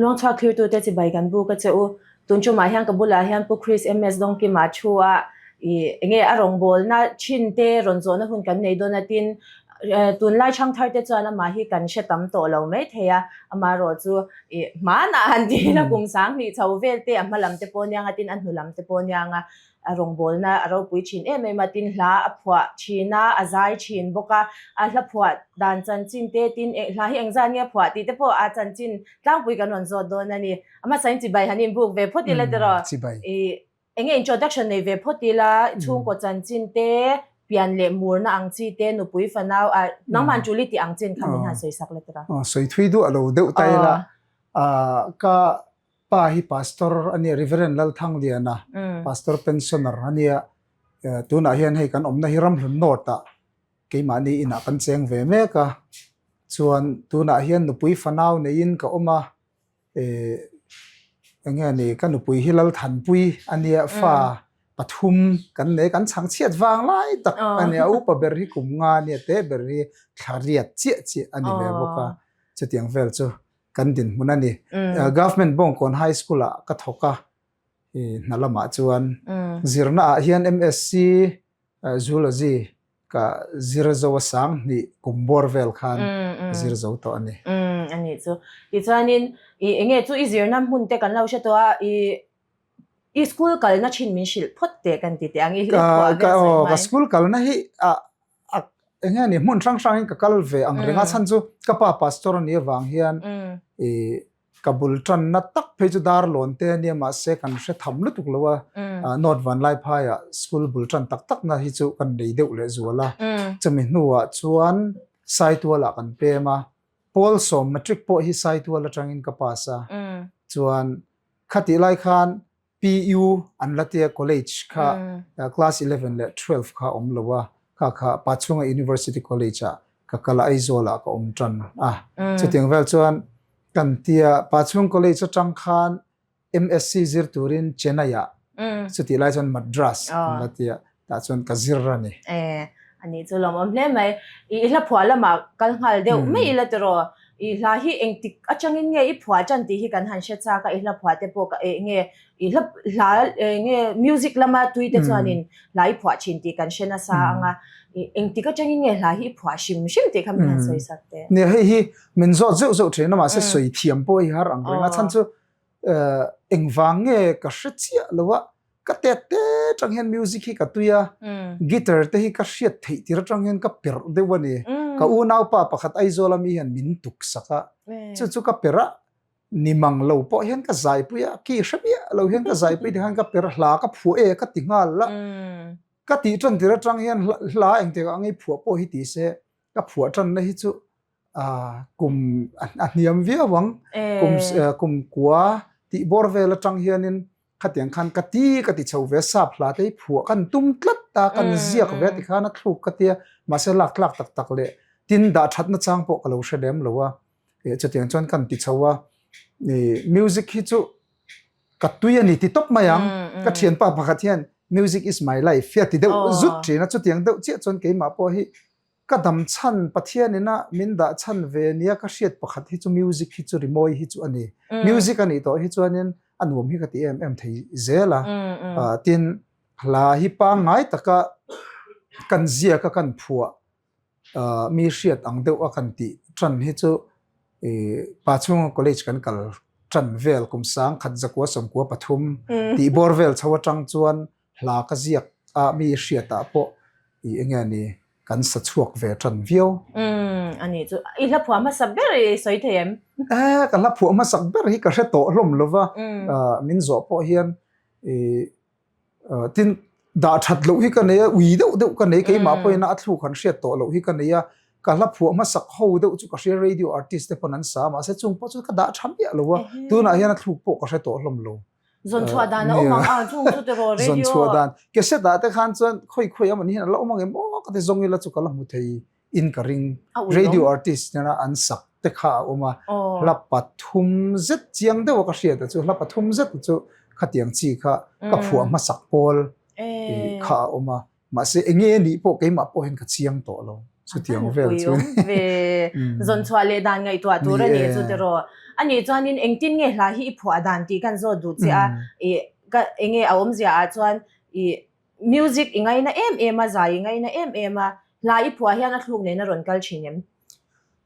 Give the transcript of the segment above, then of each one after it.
long cha clear tu te chi bai kan bu ka che u tun chu ma hian ka bula hian pu Chris MS dong ki ma chua nge arong bol na chin te ron zo na hun kan nei do na tin tun lai chang thar te chana ma hi kan she tam to lo mai theya ama ro chu ma na han ti na kum sang ni chau vel te amalam te pon yang atin an hulam te pon yang arong bol na aro pui chin matin hla aphwa china azai chin boka a hla phwa dan chan chin te tin hla hi engzan nge phwa ti te po a chan chin tlang pui kan on zo do na ni ama sain chi bai hanin buk ve photi la dero enge introduction nei ve photi la chung ko chan chin te pian le mur na ang chi te nu pui fanau nang man chuli ti ang chin khamin han soi sak le tera soi thui du alo deu tai la ka pa hi pastor ani reverend lal thang liana pastor pensioner ania tuna hian hei kan omna hiram hlun nota ke mani ina kan cheng ve me ka chuan tuna hian nu pui fanau nein ka oma enge ni kan nu pui hilal than pui ania fa pathum kan ne kan chang chiat wang lai tak ania upa berri kum nga ni te berri thariat chi ani ve boka chetiang vel chu kan din munani government bong kon high school a ka thoka nalama chuan zirna hian MSc zoology ka zirzo sang ni kumbor vel khan zirzo to ani ani chu ti chanin enge chu i zirnam hun te kan lo she to i school kal na chin min shil phot te kan ti te angi hi ka school kal na hi enge ni mun sang ka kal ve ang renga chan chu ka pa pastor ni wang hian kabul tran na tak phe chu dar lon te ni ma se kan she tham lu tuk lowa not van lai pha ya school bul tran tak na hi chu kan dei deuh le zuala chami nuwa chuan sai tu la kan pe ma pol som matric po hi sai tu la tangin ka pasa chuan khati lai khan PU Anlatia College kha class 11 le 12 kha om lowa kha Pachunga University College ka kala aizola ka om tran chutiang vel chuan kan tia Pachung College atang khan MSc zir turin Chennai chuti lai chuan Madras Anlatia ta chuan ka zirrani ani chu lom hle mai I hla phwala ma kal ngal deu mai la tero I hla hi engtik achangin nge I phwa chan ti hi kan han she cha ka I hla phwa te po ka nge I hla nge music lama tui te chanin lai phwa chin ti kan shena sa anga engtik achangin nge hla hi phwa shim te kham han soi sakte ne hi min zo zo thena ma se soi thiam po hi har ang renga chan chu engwang nge ka shchia lowa ka te changhen music hi ka tuya guitar te hi ka hriat thei tir changhen ka per dewani ka u nau pa pakhat aizola mi hian min tuk saka chu ka pera nimang lo po hian ka zai puya ki hramia lo hian ka zai pu han ka per hla ka phu ka tingal la ka ti tran tira tang hian hla engte ka angi phu po hi ti se ka phu tran na hi chu kum aniam via wang kum kwa ti bor vela tang hianin khatiang khan ka ti chho ve sap hla te phu kan tum tlat ta kan ziak ve ti khana thluk ka tia ma se lak tak le tin da that na chang po ka lo shedem lowa chatiang chon kan ti chowa music hi chu ka tuya ni ti top mayang ka thian pa pakhat hian music is my life ya ti deu zut thina chutiang deu che chon ke ma po hi ka dam chan pathian ina min da chan ve nia ka hriat pakhat hi chu music hi chu rimoi hi chu ani music ani to hi chuanin anwam hi ka ti em thei zela tin hla hi pa ngai taka kan zia ka kan phua mi hriat ang deu a kan ti tran hi chu Pachung College kan kal tran vel kum sang khat zakwa somkwa pathum ti bor vel chawa tang chuan hla ka ziak mi hriata po enge ni kan sa chuak ve tran vio ani chu I hla phwa ma saber soi them kan la phwa ma saber hi ka hre to hlom lova min zo po hian tin da that lo hi ka ne wi deuh ka ne ke ma po ina athlu khan hriat to lo hi ka ne ya ka la phwa ma sak ho deuh chu ka hre radio artist te ponan sa ma se chung po chu ka da tham ya lo wa tu na hian athlu po ka hre to hlom lo zon chua dan o mang chung chu te ro radio zon chua dan ke se da te khan chuan khoi amani hin lo mang mo ka te zong ila chu ka la mu thei in ka ring radio artist na an sak te kha oma la pathum zet chiang de wa ka hria ta chu la pathum zet chu khatiang chi kha ka phua ma sak pol kha oma ma se enge ni po ke ma po hen ka chiang to lo chu tiang vel chu ve zon chwa le dan ngai to atura ni chu te ro ani chuanin engtin nge hla hi phua dan ti kan zo du che a e ka enge awom zia a chuan e music ingai na em a zai ingai na em a hla i phua hian a thluk ne na ron kal thinem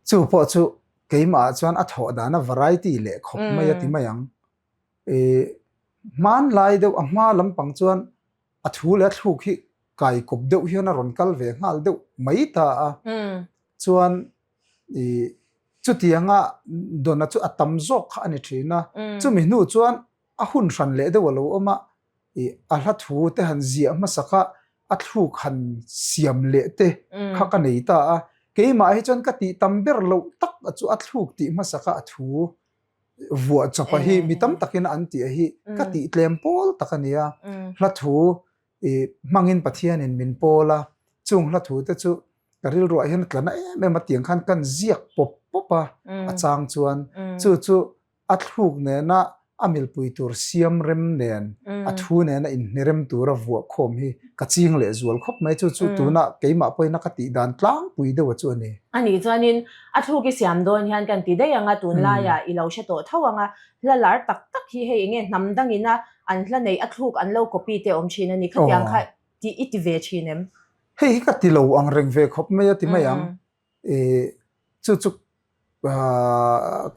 chu po chu keima chuan a tho da na variety le khop mai ati mayang e man lai deuh a hma lampang chuan a thu le thluk hi kai kop deuh hian a ron kal ve ngal deuh mai ta a chuan e chu tianga dona chu atam zok kha ani thina chu mi nu chuan a hun ran le deuh lo oma e a hla thu te han zia ma saka a thluk han siam le te kha ka nei ta a keima hi chuan ka ti tamber lo tak a chu a thluk ti ma saka a thu vua chapa hi mitam takin an ti hi ka ti tlem pol takania hla thu e mangin pathian in min pola chung hla thu te chu karil ro hian tlana em em tiang khan kan ziak pop popa a chang chuan chu a thluk ne na amil pui tur siam rem nen a thu ne na in nerem tur a vua khom hi ka ching le zual khop mai chu tu na keima poina ka ti dan tlang pui de wa chu ani ani chuanin a thu ki siam don hian kan ti dei anga tun la ya i lo she to thawanga hlalar tak tak hi he nge namdang ina an hla nei a thluk an lo copy te om china ni khatyang kha ti iti ve chinem hei ka ti lo ang reng ve khop mai ati mayang e chu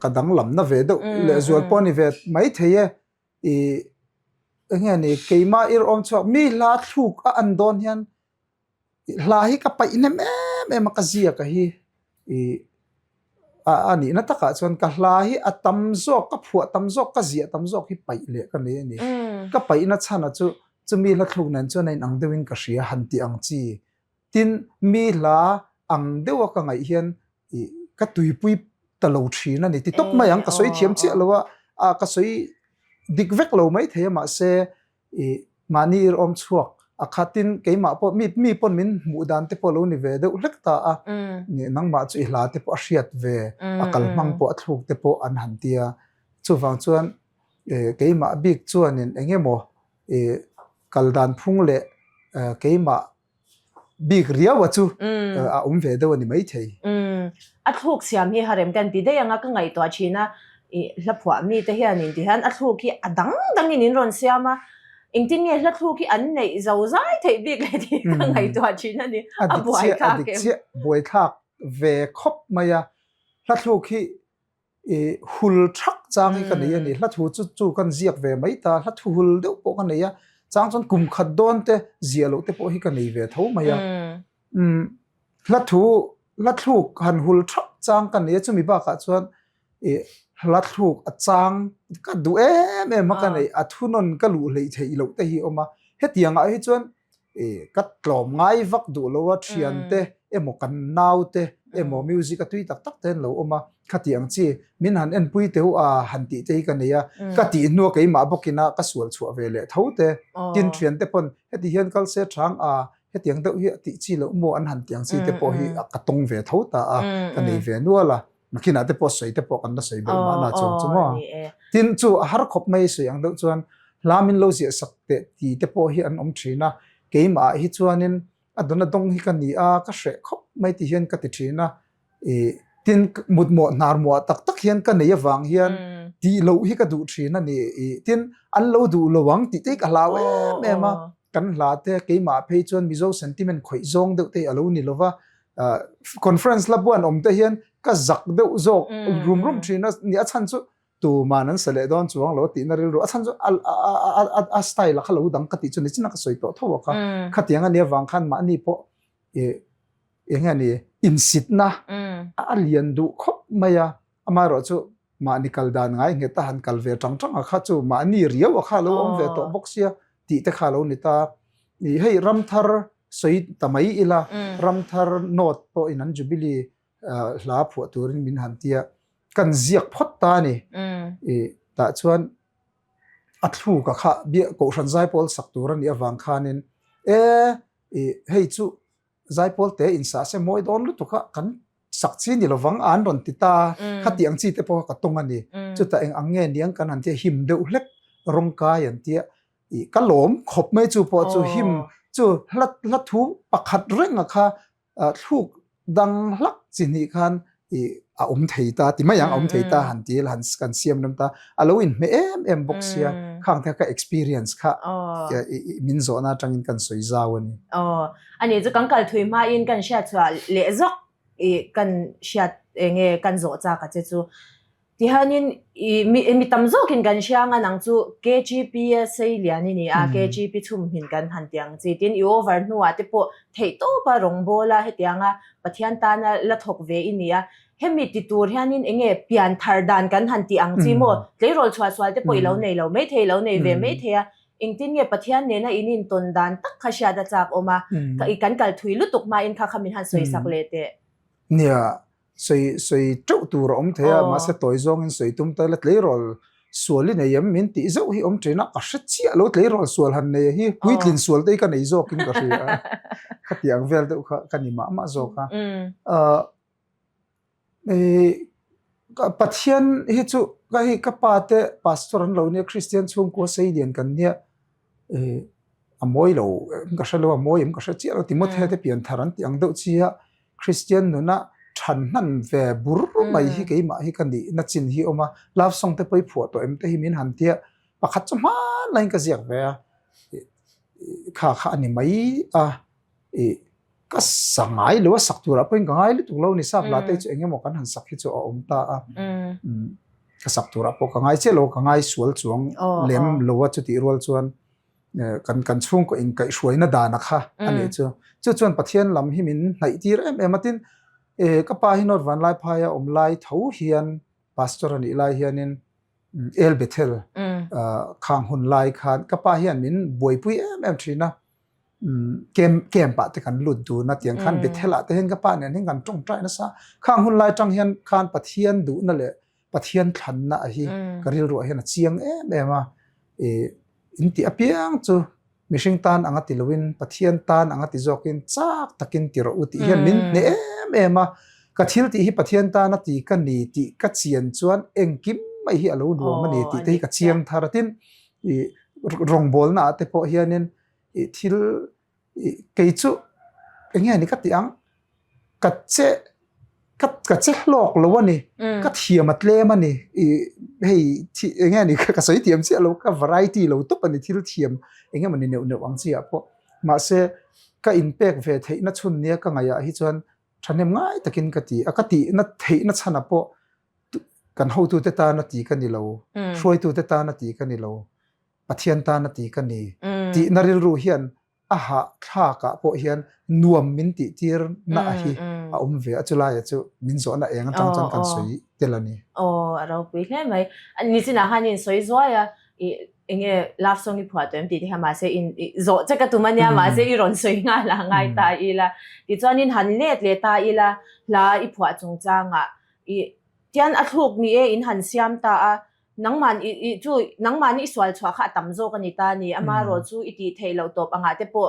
kadang lam na ve do le zual poni ve mai theye e nge ni keima ir om chok mi la thuk a an don hian la hi ka pai nem em ka zia ka hi e ani na taka chuan ka hla hi atam zok ka phua tam zok ka zia tam zok hi pai le ka ne ni ka pai na chana chu mi la thluk nan chuan in ang dewin ka ria han ti ang chi tin mi la ang dewa ka ngai hian e ka tuipui talo thina ni ti tok mayang ka soi thiam chi lowa a ka soi dikvek lo mai the ma se e mani ir om chuak a khatin keima po mi pon min mu dan te po lo ni ve de ulek ta a ni nang ma chu hla te po hriat ve a kal mang po athluk te po an han tia chu wang chuan e keima big chuan in engemo e kaldan phung le keima big ria wa chu a ve de ni mai thei a thluk siam hi harem kan ti dei anga ka ngai to china e hla phwa mi te hian in ti han a thluk hi adang dang in ron siama engtin nge hla thluk hi an nei zo zai thei big le ti ka ngai to china ni a buai kha ke buai kha ve khop maya hla thluk hi e hul thak chang hi ka nei ani hla thu chu kan ziak ve mai ta hla thu hul deuh po ka nei a chang chon kum khat don te zialo te po hi ka nei ve tho maya hla thluk han hul thak chang ka nei chu mi ba ka chuan e hla thluk a chang ka du em ka nei a thunon ka lu lei thei lo te hi oma hetianga hi chuan e ka tlom ngai vak du lo wa thian te emo kan nau te emo music a tui tak tak ten lo oma khatiang chi min han en pui teu a han ti te ka nei a ka ti nu ke ma bokina ka sual chu ve le tho te tin thian te pon heti hian kal se thang a hetiang deuh hi ti chi lo mo an han tiang chi te po hi ka tong ve tho ta a ka nei ve nuala makina te po sei te po kan da sei be ma na chong chuma tin chu har khop mai se ang deuh chuan lamin lo zi sak te ti te po hi an om thina keima hi chuanin adona dong hi kan ni a ka hre khop mai ti hian ka ti thina e tin mutmo narmo tak tak hian ka nei awang hian ti lo hi ka du thina ni tin an lo du lowang ti te ka lawe mema kan la te keima phei chuan mizo sentiment khoi zong deuh te alo ni lova conference la buan om te hian ka zak deuh zok rum thina ni a chan chu tu manan sele don chuang lo ti na ril ro a chan chu a style kha lo dang ka ti chu ni china ka soi to tho ka khatianga ne wang khan ma ni po e nga ni in sit na a lian du khop maya ama ro chu ma ni kal dan ngai nge ta han kal ve tang tang a kha chu ma ni riaw kha lo om ve to boxia ti te kha lo ni ta ni hei ram thar soi tamai ila ram thar not po inan jubilee hla phu turin min han tia kan ziak phot ta ni e ta chuan athu ka kha bia ko ran zai pol sak turan ni awang khanin hei chu zai pol te in sa se moi don lu to kha kan sak chi ni lowang an ron ti ta khatiang chi te po ka tong ani chu ta eng ange niang kan han te him de ulek rong ka yan tia i ka lom khop mai chu po chu him chu hlat thu pakhat reng kha thuk dang lak chin hi khan thei ta ti ma yang thei ta han til han kan siam nam ta aloin me em box sia khang tha ka experience kha min zo na tangin kan soi zawani ani chu kangkal thui ma in kan sha chwa le zok kan sha nge kan zo cha ka che chu ti hanin mi tam zo kin kan sha nga nang chu KGP sei liani ni KGP chum hin kan han tiang chi tin I over nu ate po thei to pa rong bola he tianga pathian ta na la thok ve inia hemi ti tur hianin enge pian thar dan kan han ti ang chi mo leirol chwa swal te poi lo nei lo me thei lo nei ve me thea ingtin nge pathian ne na inin ton dan tak kha sha da chak oma ka I kan kal thui lu tuk ma in kha khamin han soi sak le te nia soi trau tur om thea ma se toy zong in soi tum ta let leirol suali nei yam min ti zo hi om trena ka sha chi lo leirol sual han nei hi puitlin sual te ka nei zo kin ka ri khatiang vel de ka ni ma zo ka pathian hi chu ka hi ka pa te pastor an lo ne Christian chung ko sei dian kan nia amoi lo ka sha lo amoi ka sha chi lo Timothy te pian tharan ti ang do chia Christian no na than nan ve bur mai hi ke ma hi kan di na chin hi oma love song te poi pho to em te hi min han tia pakhat chama lain ka ziak ve kha ani mai ka sangai lo sak tura pen ngai lu tu lo ni sak la te chu engemaw kan han sak hi chu om ta ka sak tura po ka ngai che lo ka ngai sual chuang lem lo wa chu ti rol chuan kan chung ko in kai hruaina dana kha ani chu chuan pathian lam hi min hnai tir em atin ka pa hi not van lai phaya om lai tho hian pastor ani lai hianin el bethel khang hun lai khan ka pa hian min boipui em thina kem pa te kan lut du na tiang khan bethela te hen ka pa ne ning kan tong trai na sa khang hun lai tang hian khan pathian du na le pathian thlan na hi karil ro hian chiang em a inti apiang chu mishing tan anga tilwin pathian tan anga ti zokin chak takin tiro uti hian min ne em a ka thil ti hi pathian ta na ti kan ni ti ka chian chuan engkim mai hi alo nuam ani ti te ka chiang tharatin rong bol na te po hianin thil kei chu enghe ni ka tiang ka che lok lo ani ka thiamat le mani hei enghe ni ka soi tiam che lo ka variety lo to pani thil thiam enghe mani ne wang chi a po ma se ka impact ve thei na chun nia ka ngaya hi chuan thanem ngai takin ka ti akati na thei na chana po kan ho tu te ta na ti ka ni lo hroi tu te ta na ti ka ni lo pathian ta na ti ka ni ti naril ru hian aha kha ka po hian nuam min ti tir na hi a ve achula ya chu min zo na eng tang chang kan soi telani aro pi hle mai ni sina hanin soi zo ya enge love song I phwa tem ti ha ma se in zo cha ka tumania ma se I ron soi nga la ngai ta ila ti chuanin han let le ta ila la I phwa chung changa tian a thuk ni in han siam ta a nangman I swal chwa kha tam zo ka ni ta ni ama ro chu I ti thailo top anga te po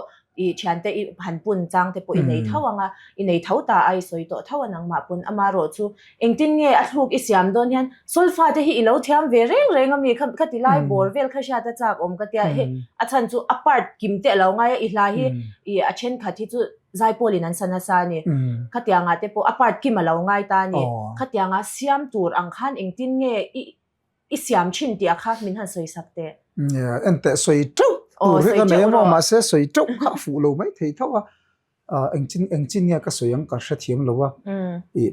I chante I han pun chang te po I nei thawanga I nei thau ta ai soi to thawa nangma pun ama ro chu engtin nge a thuk I siam don hian solfa te hi ilo thiam ve reng ami kha ti lai bor vel kha sha ta chak om ka tia he a chan chu apart kim te lo ngai I hla hi I a chen kha thi chu zai polin an sana sa ni khatianga te po apart kim alo ngai ta ni khatianga siam tur ang khan engtin nge I siam chin ti akha min han soi sakte ente soi trau ri ka nei mo ma se soi trau kha fu lo mai thei thawa engchin ya ka soyang ka sha thiam lowa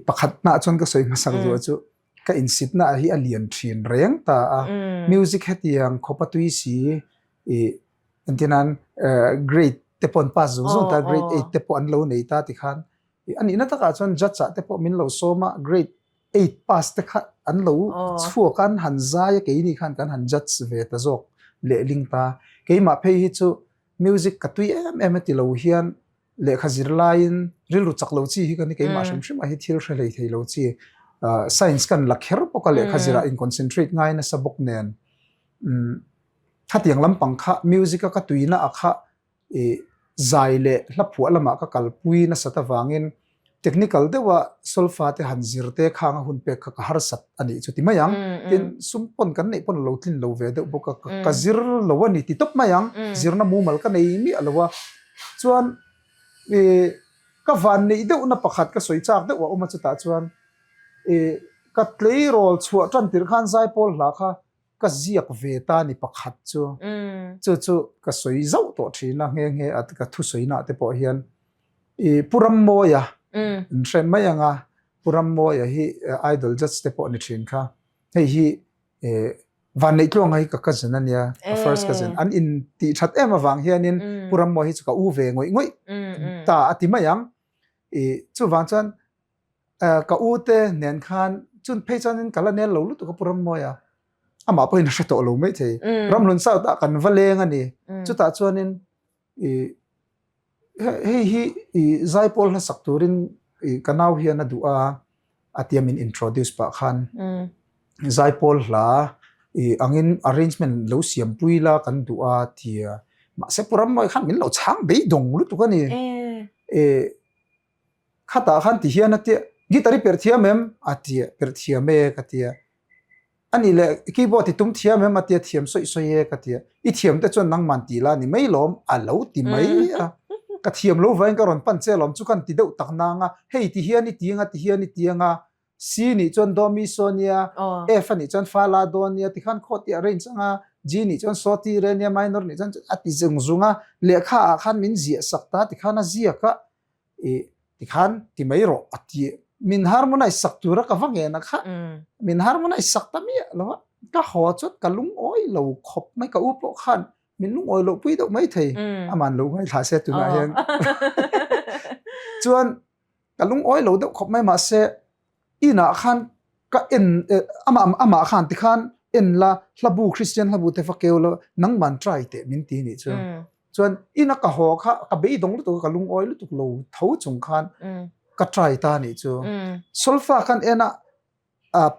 pakhat na chon ka soi ma sang do chu ka insit na hi alian thin reng ta music hetiang khopatui si entinan grade te pon pas zo ta grade 8 te pon lo nei ta ti khan ani na ta ka chon jatcha te po min lo soma grade 8 pass te kha an lo chhu kan han za ya ke ni khan kan han judge ve ta zok le ling ta ke ma phe hi chu music ka tui em ti lo hian le khazir lain ril ru chak lo chi hi kan ke ma shim shim a hi thil hre lei thei lo chi science kan lakher po ka le khazira in concentrate ngai na sabok nen thatiang lam pangkha music ka tui na akha zai le hlaphu alama ka kalpui na satawangin technical dewa solfa te hanzir te khanga hun pe kha har sat ani chuti mayang tin sumpon kan nei pon lo tin lo ve de boka ka zir lo ani ti top mayang zirna mu mal ka nei mi alwa chuan ka ka van nei deuh na pakhat ka soi chak deuh oma chuta chuan ka tlei rol chhuah tran tir khan zai pol hla kha ka ziak ve ta ni pakhat chu chu ka soi zau to thina nge at ka thu soi na te po hian puram moya ren mai anga puram moya hi idol just te po ni thin kha hei hi van nei tlong ai ka cousin ania first cousin an in ti that em awang hianin puram mo hi chu ka u ve ngoi ta ati mayang chu wang chan ka u te nen khan chun phei chanin kala ne lo lu to ka puram moya ama po in hreto lo mai the ram lun sau ta kan valeng ani chu ta chuanin hi zai pol na sakturin kanau hian adu a atiamin introduce pa khan zai pol hla angin arrangement lo siam puila kan du'a tia ma se puram moi khan min lo chang be dong lu tu kani khata khan ti hian ate gitari per thia mem atia per thia me katia ani le keyboard ti tum thia mem atia thiam soi soi e katia I thiam te chon nang man ti la ni mai lom a lo ti mai ka thiam lo vain ka ron pan che lom chu kan ti deuh tak na nga hei ti hian ni tianga ti hian ni tianga C ni chon do mi sonia F ni chon fa la do nia ti khan kho ti arrange nga G ni chon so ti re nia minor ni chon ati zung zunga le kha khan min zia sakta ti khana zia ka ti khan ti mai ro ati min harmonize saktura ka vange na kha min harmonize sakta mi lo ka ho chot ka lung oi lo khop mai ka u po khan min lung oi lo pui do mai thei aman lo ngai tha se tu na hian chuan ka lung oi lo do khop mai ma se ina khan ka en ama khan ti khan en la hlabu christian hlabu te fa keulo nang man try te min ti ni chu chuan ina ka ho kha ka be dong lu to ka lung oi lu tu lo tho chung khan ka try ta ni chu solfa khan ena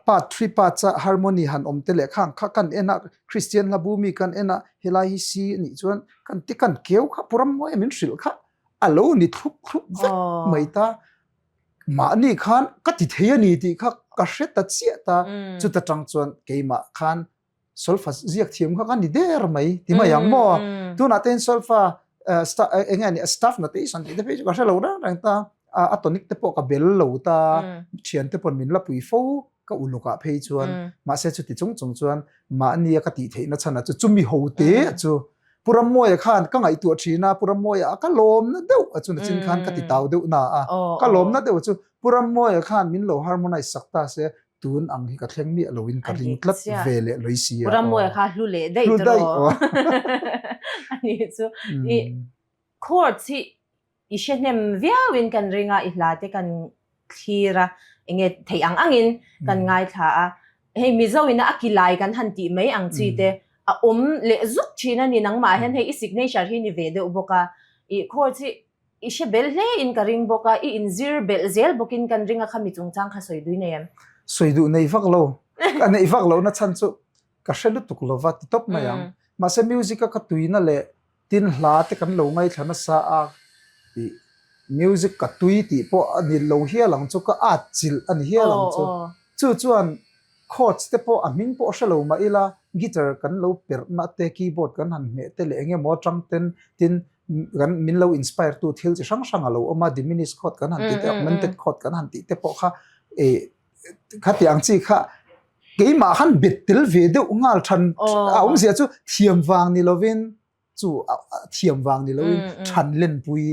part 3 part cha harmony han om te le khang kha kan ena christian hlabu mi kan ena helai hi si ni chuan kan ti kan keu kha puram moi min hril kha alo ni thup thup mai ta ma ni khan ka ti thei ani ti kha ka hret ta chia ta chu ta tang chuan keima khan solfa ziak thiam kha kan ni der mai ti ma yang mo tu na ten solfa engani staff na te san ti te pe ka hre lo rang ta atonic te po ka bel lo ta thian te pon min la pui fo ka uluka phei chuan ma se chu ti chung chung chuan ma ni ka ti thei na chana chu chumi ho te chu puram moya khan ka ngai tu thina puram moya ka lom na deuh achun chin khan ka ti taw deuh na ka lom na deuh chu puram moya khan min lo harmonize sakta se tun ang hi ka thleng mi aloin ka ring tlat vele loisia puram moya kha hlu le dei to ani chu I chord si I shenem viawin kan ringa ihlate kan thira enge theiang angin kan ngai tha a hei mizawina akilai kan hanti mai ang chi te a le zuk china ni nang ma hen hei signature hi ni ve de uboka I chord si I shebel le in ka ring boka I inzir bel zel bokin kan ringa khami chung chang kha soidui ne yam soidu nei vak lo nei vak lo na chan chu ka hredu tuk lo wa ti top mayang ma se music ka tuina le tin hla te kan lo ngai thana sa a music ka tui ti po ani lo hia lang chu ka a chil ani hia lang chu chuan chords te po aming po shalo ma ila guitar kan lo per na te keyboard kan han me te le nge mo tang ten tin kan min lo inspire tu thil chi sang sang alo oma diminished chord kan han ti te augmented chord kan han ti te po kha kha tiang chi kha ke ma han betil ve de ungal than aum sia chu thiam wang ni lovin chu thiam wang ni lovin than len pui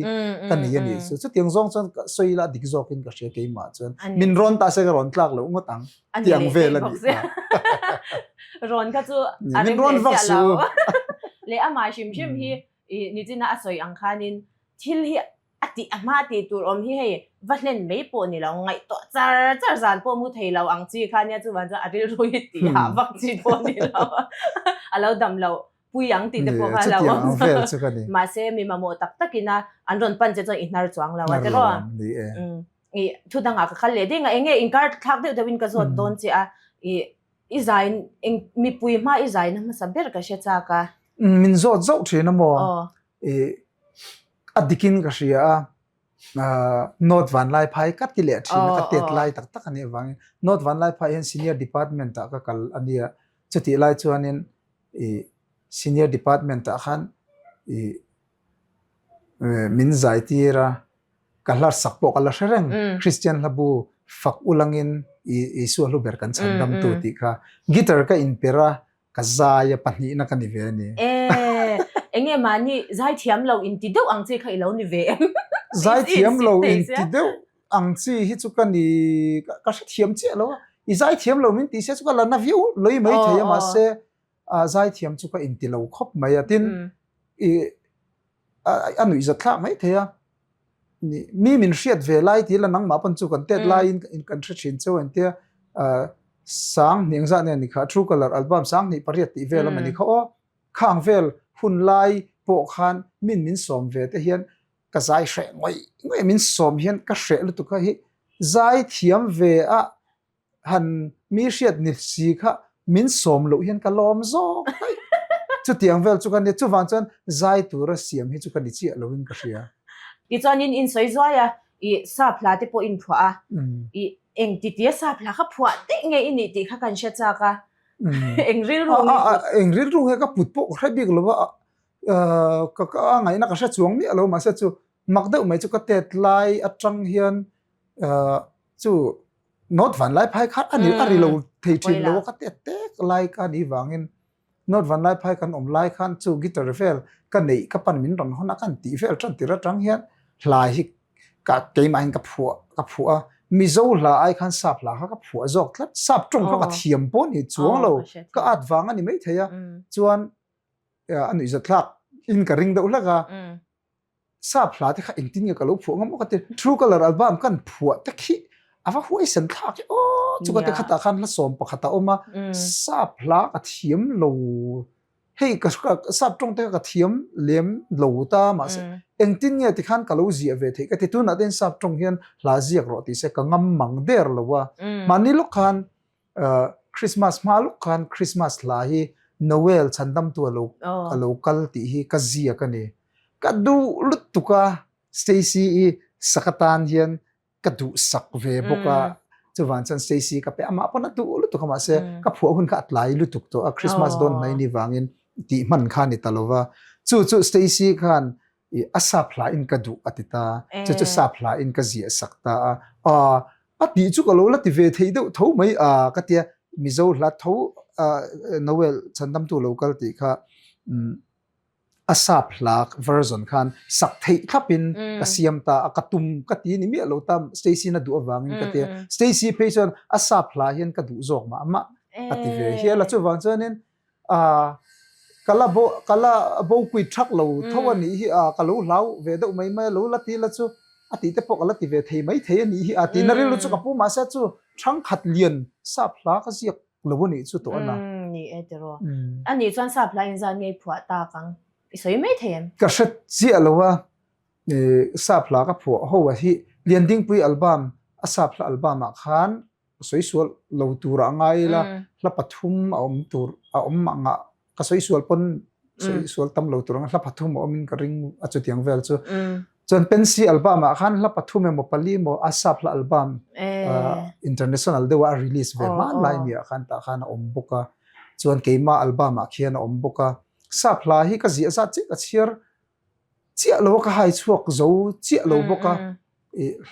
kan ni ani chu tiang zong chon soila dik zokin ka she ke ma chon min ron ta se ron tlak lo ngotang tiang ve la ni ron ka chu min ron vak su le ama shim shim hi ni china asoi ang khanin thil hi ati ama ti tur om hi hei valen mei po ni lo ngai to char zan po mu thei lo ang chi khania chu wan cha aril roi ti ha vak chi po ni lo alo dam lo puyang ti te po ha lo ma se mi ma mo tak takina an ron pan che cho inar chuang lo wa te ro thu danga ka khal le ding enge inkar thak de win ka zot don chi a I zain mi pui ma I zain ma saber ka she cha ka min zot zo thina mo adikin ka ria not van lai phai kat ki le thina ka tet lai tak tak ani wang not van lai phai hen senior department ta ka kal ania chuti lai chuanin senior department ta khan min zai tira kalar sakpo kalar sereng Christian labu fak ulangin isu lu berkan chandam tu ti kha guitar ka impera ka zaya pani na kan ve ni enge mani zai thiam lo in ti deuh ang chi khai lo ni ve zai thiam lo in ti deuh ang chi hi chu kan ni ka thiam che lo i zai thiam lo min ti se chu ka la na view loi mai thaya ma se zai thiam chu ka in ti lo khop mai atin i anui za thla mai thaya mi min riat ve lai ti la nang ma pan chu kan tet lai in kan thin chu an te sang ning za ne ni kha true color album sang ni pariat ti ve la mani kha o khang vel hun lai po khan min som ve te hian ka zai hre ngoi min som hian ka hre lu tu kha hi zai thiam ve a han mi riat ni si kha min som lo hian ka lom zo chu tiang vel chu kan ni chu wang chan zai tu ra siam hi chu kan ni chi lo in ka ria i chuan in soi zoya i sa phla te po in phwa a i eng ti tia sa phla kha phwa te nge ini ti kha kan sha cha ka eng ril ru he ka put po khra big lo wa ka ngai na ka sha chuang mi alo ma sa chu mak deuh mai chu ka tet lai atang hian chu not van lai phai khat ani ari lo thei thin lo ka tet tek lai ka ni wangin not van lai phai kan om lai khan chu guitar fel ka nei ka pan min ron hona kan ti fel tran ti ra tang hian hlai hi ka ke ma hin ka phua mi zo la ai khan sap la ka phua jok tlat sap trong ka thiam po ni chuang lo ka at wang ani mai theya chuan anu izat thlak in ka ring da ulaga sap la te kha intin ka lo phu ngam ka te true color album kan phua te khi awa huai san thak o chu ka te khata khan la som pa khata oma sap la ka thiam lo hei ka sap trong te ka thiam lem lo ta ma se engtin nge ti khan ka lo zia ve the ka ti tu na den sap trong hian la ziak ro ti se ka ngam mang der lo wa mani lo khan Christmas ma lo khan Christmas la hi Noel chandam tu lo kal ti hi ka zia ka ni ka du lut tu ka Stacy sakatan hian ka du sak ve boka chuwan chan Stacy ka pe ama pon tu lut tu kama se ka phu hun ka atlai lu tuk to a Christmas don nai ni wangin ti man khan ni talova chu Stacy khan asa phla in ka du atita chu sa phla in ka zia sakta a ti chu ka lo la ti ve thei do tho mai ka tia mizo la tho Noel chandam tu local ti kha asa phla version khan sak thei thapin ka siam ta akatum ka ti ni mi lo tam Stacy na du awangin ka tia Stacy patient asa phla hian ka du jok ma ati ve hi la chu wang chanin kala bo kui thak lo thawani hi kalo lau ve do mai lo lati la chu ati te pok lati ve thei mai thei ni hi ati na ri lu chu ka pu ma sa chu thang khat lian sa phla ka ziak lo ni chu to na ni e te ro ani chuan sa phla in zan ngei phwa ta kang isoi mai them ka shat chi alowa sa phla ka phu ho wa hi lian ding pui album asa phla album a khan soi sual lo tur angai la pathum om nga ka soi sual pon soi sual tam lo tur ang la pathum omin ka ring achu tiang vel chu chon pensi album a khan la pathum mo pali mo asa phla album international de wa release ve man lai mi a khan ta khan om boka chon keima album a khian om boka sa phla hi ka zia za chi ka chiar chia lo ka hai chuak zo chia lo boka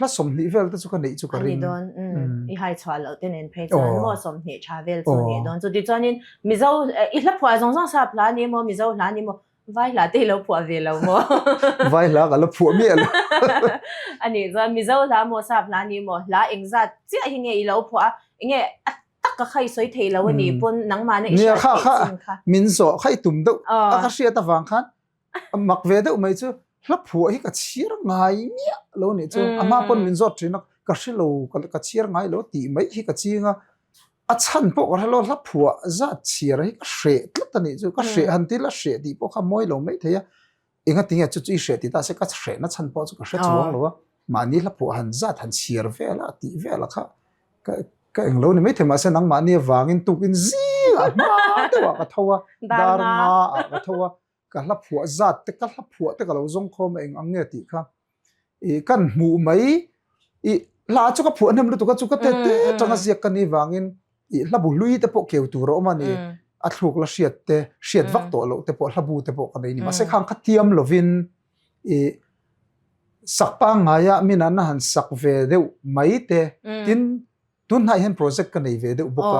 la som ni vel ta chu ka nei chu ka ring don I hai chwa lo ten en phe chan mo som ni cha vel chu ni don chu ti chanin mizo I la phwa zong zong sa phla ni mo mizo la ni mo vai la te lo phwa ve lo mo vai la ga lo phwa mi lo ani za mizo la mo sa phla ni mo la engza chi hi nge I lo phwa nge ka khai soi thei lo ni pon nang ma na isha kha min zo khai tum do a ka ria ta wang khan mak ve do mai chu la phu hi ka chir ngai mi lo ni chu ama pon min zo trin ka shilo ka chir ngai lo ti mai hi ka chinga a chan po ka lo la phu za chir hi ka hre tlat ni chu ka hre han ti la hre ti po kha moi lo mai theya inga tinga chu hre ti ta se ka hre na chan po chu ka hre chuang lo ma ni la phu han za than chir ve la ti ve la kha ka eng lo ni mai thema se nang ma ni wangin tukin zi ma te wa ka thowa dar nga ka thowa ka la phu zat te ka la phu te ka lo zong khom eng ang nge ti kha kan mu mai la chu ka phu nem lu tu ka chu ka te tanga zia ka ni wangin la bu lui te po keu tu ro ma ni a thluk la hriat vak to lo te po la bu te po ka nei ni ma se khang kha tiam lovin sakpa ngaya minana han sak ve deu mai te tin tun hai hen project ka nei ve deu boka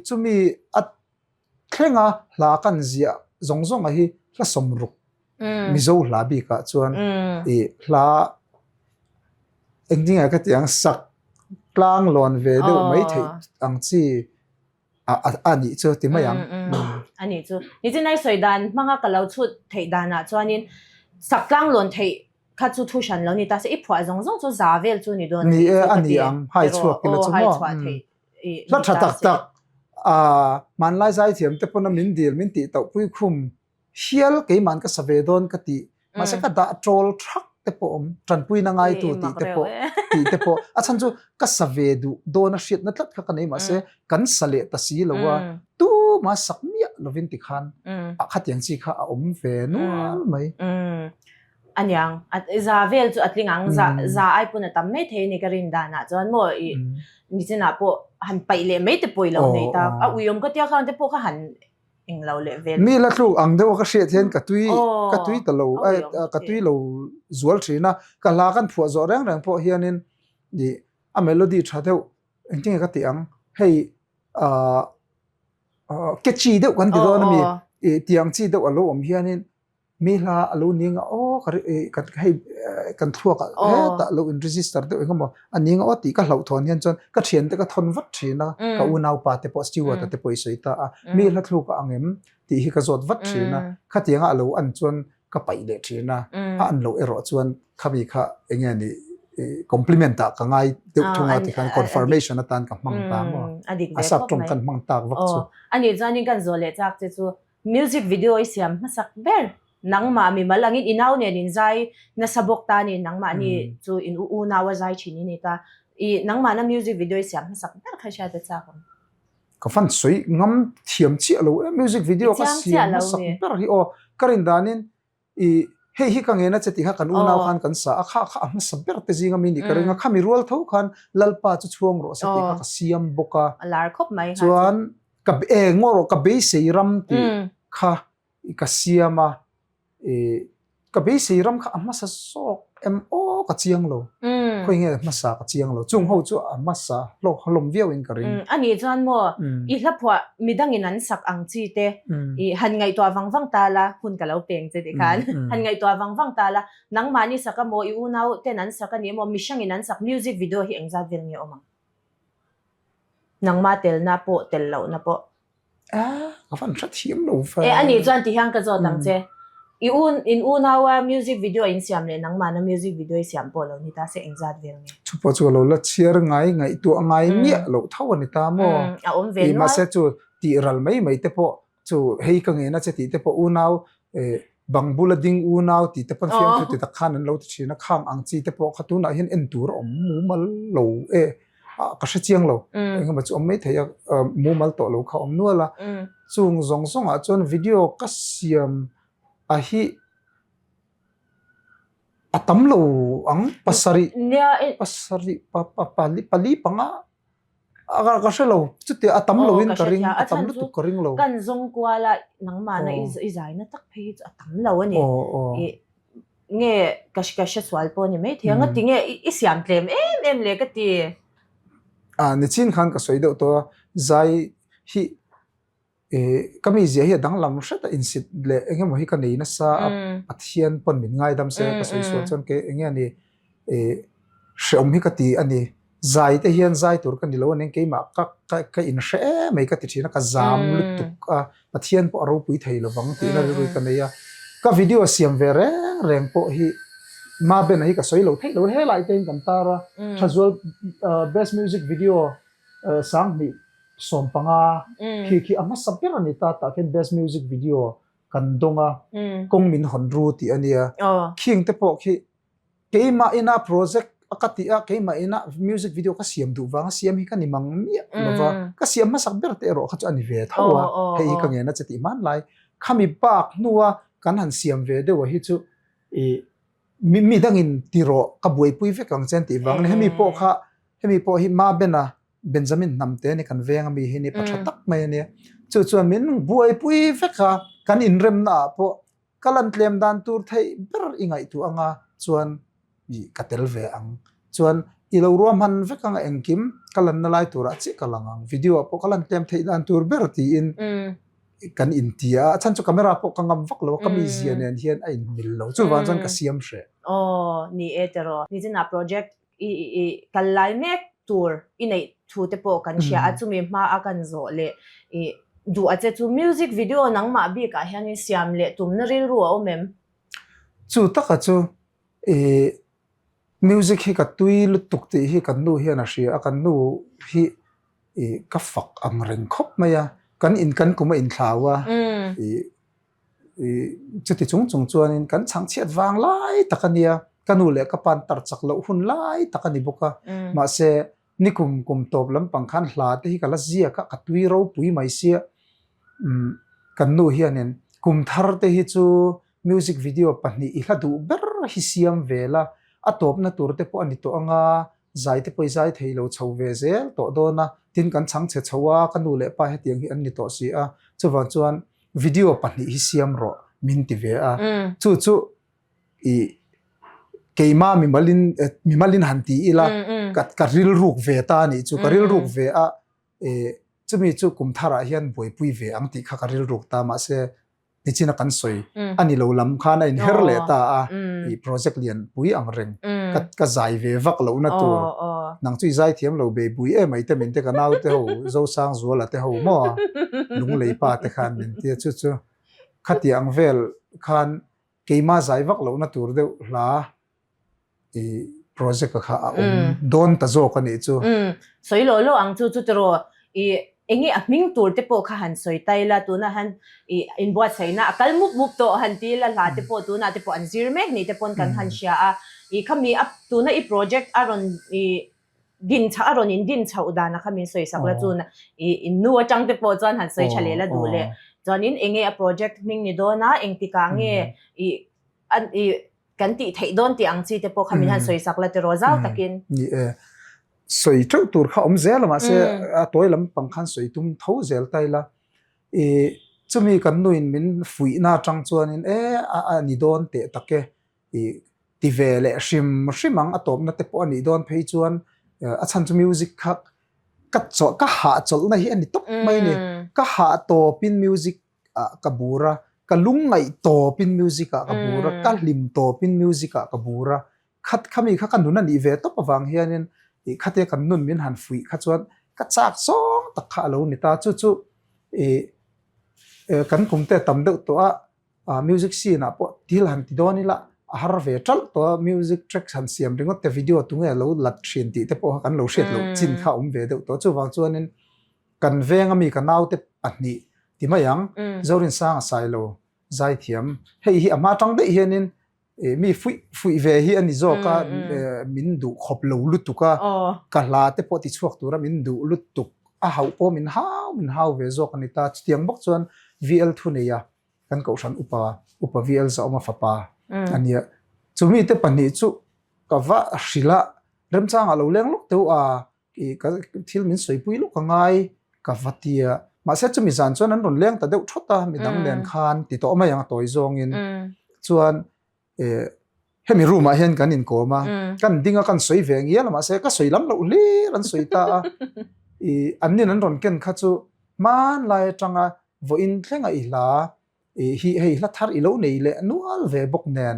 chumi at thlenga hla kan zia zong a hi hla somruk mizo hla bi ka chuan e hla engding a ka tiang sak tlang lon ve deu mai thei ang chi ani chu ti mayang ani chu ni chin nai soidan manga kalau chut thei dana chuanin saklang lon thei kha chu thu shan lo ni ta se i phwa zong chu zavel chu ni don ni ani ang hai chuak ki la chu mo la tha tak man lai zai thiam te pona min dil min ti to pui khum hial ke man ka save don ka ti ma se ka da troll thak te po tran pui na ngai tu ti te po a chan chu ka save du don a shit na tlat ka nei ma se kan sale ta si lowa tu ma sak mia lovin ti khan a khatiang chi kha a om ve nu al mai anyang at zavel chu atlingang za ai puna tam me the ni ka rin da na chuan mo i ni china po han pai le me te poi lo nei ta a uyom ka tia khan te po kha han eng lo le vel mi la thluk ang deuh ka hriat hian ka tui ta lo ka tui lo zual thina ka la kan phua zo reng po hianin ni a melody tha deuh engting ka ti ang hei ke chi deuh kan ti do na mi tiang chi deuh alo om hianin mi la alo ninga kan hei kan thua ka ta lo in register deuh engamo aninga o ti ka hlau thon hian chon ka thian te ka thon vat thina ka unau pa te po steward te poi soita mi la thlu ka angem ti hi ka zot vat thina kha tianga alo an chon ka pai le thina an lo ero chuan khabi kha engya ni compliment ta ka ngai deuh thunga ti kan confirmation atan ka mang ta mo asap tong kan mang ta wak chu ani jani kan zole chak che chu music video isiam masak ber nangma mi malangin inaw ne nin zai na sabok ta ni nangma ni chu in u na wa zai chini ni ta I nangma na music video siam sak ber kha sha ta cha kon ka fan soi ngam thiam chi alo music video ka siam sak ber hi o karin danin I hei hi ka nge na cheti ha kan u na khan kan sa kha am saber te jinga mi ni karinga khami rual tho khan lalpa chu chuang ro sa ti ka siam boka alar khop mai ha chuan ka ngoro ka be seiram ti kha ka siama ka be seiram kha amma sa sok mo ka chiang lo khoi nge ma sa ka chiang lo chung ho chu amma sa lo halom viau in karing ani chuan mo I hlapwa midang in an sak ang chi te I han ngai to wangwang ta la hun ka lo peng che ti khan han ngai to wangwang ta la nang mani saka mo I unau te nan saka ni mo mishang in an sak music video hi engza vil ni omang nang ma tel na po tel lo na po ka fan that hiam lo fa ani chuan ti hang ka zo tang che in unawa music video in siam le nang mana music video siam po lo ni ta se engzat vel ni chupo chu lo la chiar ngai tu ngai mi lo thaw ni ta mo a om vel ma se chu ti ral mai te po chu hei ka nge na che ti te po unaw bang bulading unaw ti te pon fiam tu te ta khan an lo ti china khang ang chi te po khatuna hin en tur om mu mal lo ka sha chiang lo engma chu om mai theya mu mal to lo kha om nu la chung zong a chon video ka siam ahi atam lo ang pasari pali panga agar ka shelo chuti atam lo in karing atam lu tu karing lo kan zong kwala nang mana izai na tak phe atam lo ani nge kash swal po ni me thianga tinge isiam tlem em le ka ti ni chin khan ka soido to zai hi kami zia hi dang lam hret in sit le engemaw hi ka nei na sa athian pon min ngai dam se ka soi so chon ke enge ani shom hi ka ti ani zai te hian zai tur kan dilo nen ke ma ka in hre mai ka ti thina ka zam lutuk athian po ro pui thei lo wang ti na ru ka nei ka video siam ve reng po hi ma ben hi ka soi lo thei lo he lai ten kan tara thazol best music video sang mi som panga ki amma sabir ani ta ken best music video kan donga kong min honru ti ania king te po ki keima ina project akati keima ina music video ka siam du wanga siam hi kan imang mi lova ka siam ma sabir te ro kha ani ve thawa hei ka nge na chati man lai khami bak nuwa kan han siam ve de wa hi chu mi dangin tiro ka buai pui ve kang chen ti wang hemi po hi ma bena Benjamin namte ni kan venga mi hini pathatak mai ne chu min buai pui veka kan inrem na po kalan tlem dan tur thei ber ingai tu anga chuan i katel ve ang chuan ilo ruam han vekang engkim kalan na lai tura chi kalangang video po kalan tem thei dan tur ber ti in kan intia chan chu camera po kangam vak lo kami zian en hian a in mil lo chu wan chan ka siam hre ni etero ni jina project i kalai mek tour inei thu te po kan sia achumi ma akan zo le i du ache chu music video nang ma bi ka hian in siam le tum na ril ru o mem chu taka chu music hi ka tui lutuk ti hi kan nu hian a hria akan nu hi ka fak ang reng khop maya kan in kan kuma in thlawa chuti chung chuan in kan chang chiat wang lai takania kanu le ka pan tar chak lo hun lai takani boka ma se nikum kum top lam pangkhan hla te hi kala zia ka katui ro pui mai sia kan nu hianin kum thar te hi chu music video pahni i hladu ber hi siam vela atop na tur te po ani to anga zai te poi zai theilo chho ve zel to dona tin kan chang che chowa kanu le pa he tiang hi an ni to si a chuwan chuan video pahni hi siam ro min ti ve a chu i keima mi malin hanti ila ka ril ruk ve ta ni chu ka ril ruk ve a chumi chu kum thara hian boi pui ve ang ti kha ka ril ruk ta ma se ni china kan soi ani lo lam khana in her le ta a i project lian pui ang reng ka zai ve vak lo na tur nang chui zai thiam lo be bui e mai te min te ka nau te ho zo sang zo la te ho mo lung lei pa te khan min te chu khati ang vel khan keima zai vak lo na tur de hla i project ka kha don ta zo ka ni chu soi lo ang chu tro i engi aming tur te po kha han soi tai la tu na han i inbox sai na akal mup to han ti la te po tu na te po an zir mek ni te pon kan han sia a i khami up tu na i project aron i din cha aron in din cha uda na khami soi sak la chu na i nu chang te po chan han soi chale la du le chanin engi a project ming ni do na eng ti ka nge i kan ti thei don ti ang chi te po khami han soi sak la te rozal takin soi trau tur kha zel ma se toy lam pangkhan soi tum tho zel tai la chumi kan nuin min fui na chang chuan in ni don te take ti vele shimang atop na te po ani don phei chuan a chan chu music kha ka ha chol na hi ani top mai ne ka ha to pin music ka bura ka lungai to pin music ka bura ka lim to pin music ka bura khat khami kha kan nun ani ve top awang hianin khate kan nun min han fui kha chuan ka chak song tak kha lo ni ta chu kan kumte tam de to a music scene a po til han ti doni la har ve tal to music track han siam ringot te video tu nge lo lat thin ti te po kan lo shet lo chin kha ve de to chu wang chuan in kan venga mi ka nau te pani ti mayang zorin sang sai lo zai thiam hei hi ama tang de hianin mi fui ve hi ani zo ka min du khop lo lutuka ka la te po ti chuak tura min du lutuk a hau po min hau ve zo kan ta tiang bok chuan VL thu ne ya kan ko san upa VL za oma fapa ania chumi te pani chu ka va hrila rem chang alo leng lok teu a ka thil min soi pui lok ka ngai ka vatia ma se chumi zan chuan an ron leng ta deuh thota mi dang len khan ti to ma yang toy zong in chuan hemi room a hian kan in koma kan dinga kan soi ve ngia lama se ka soi lam lo le ran soi ta annin an ron ken kha chu man lai tanga vo in thlenga i hla hi hei hla thar i lo nei le nual ve bok nen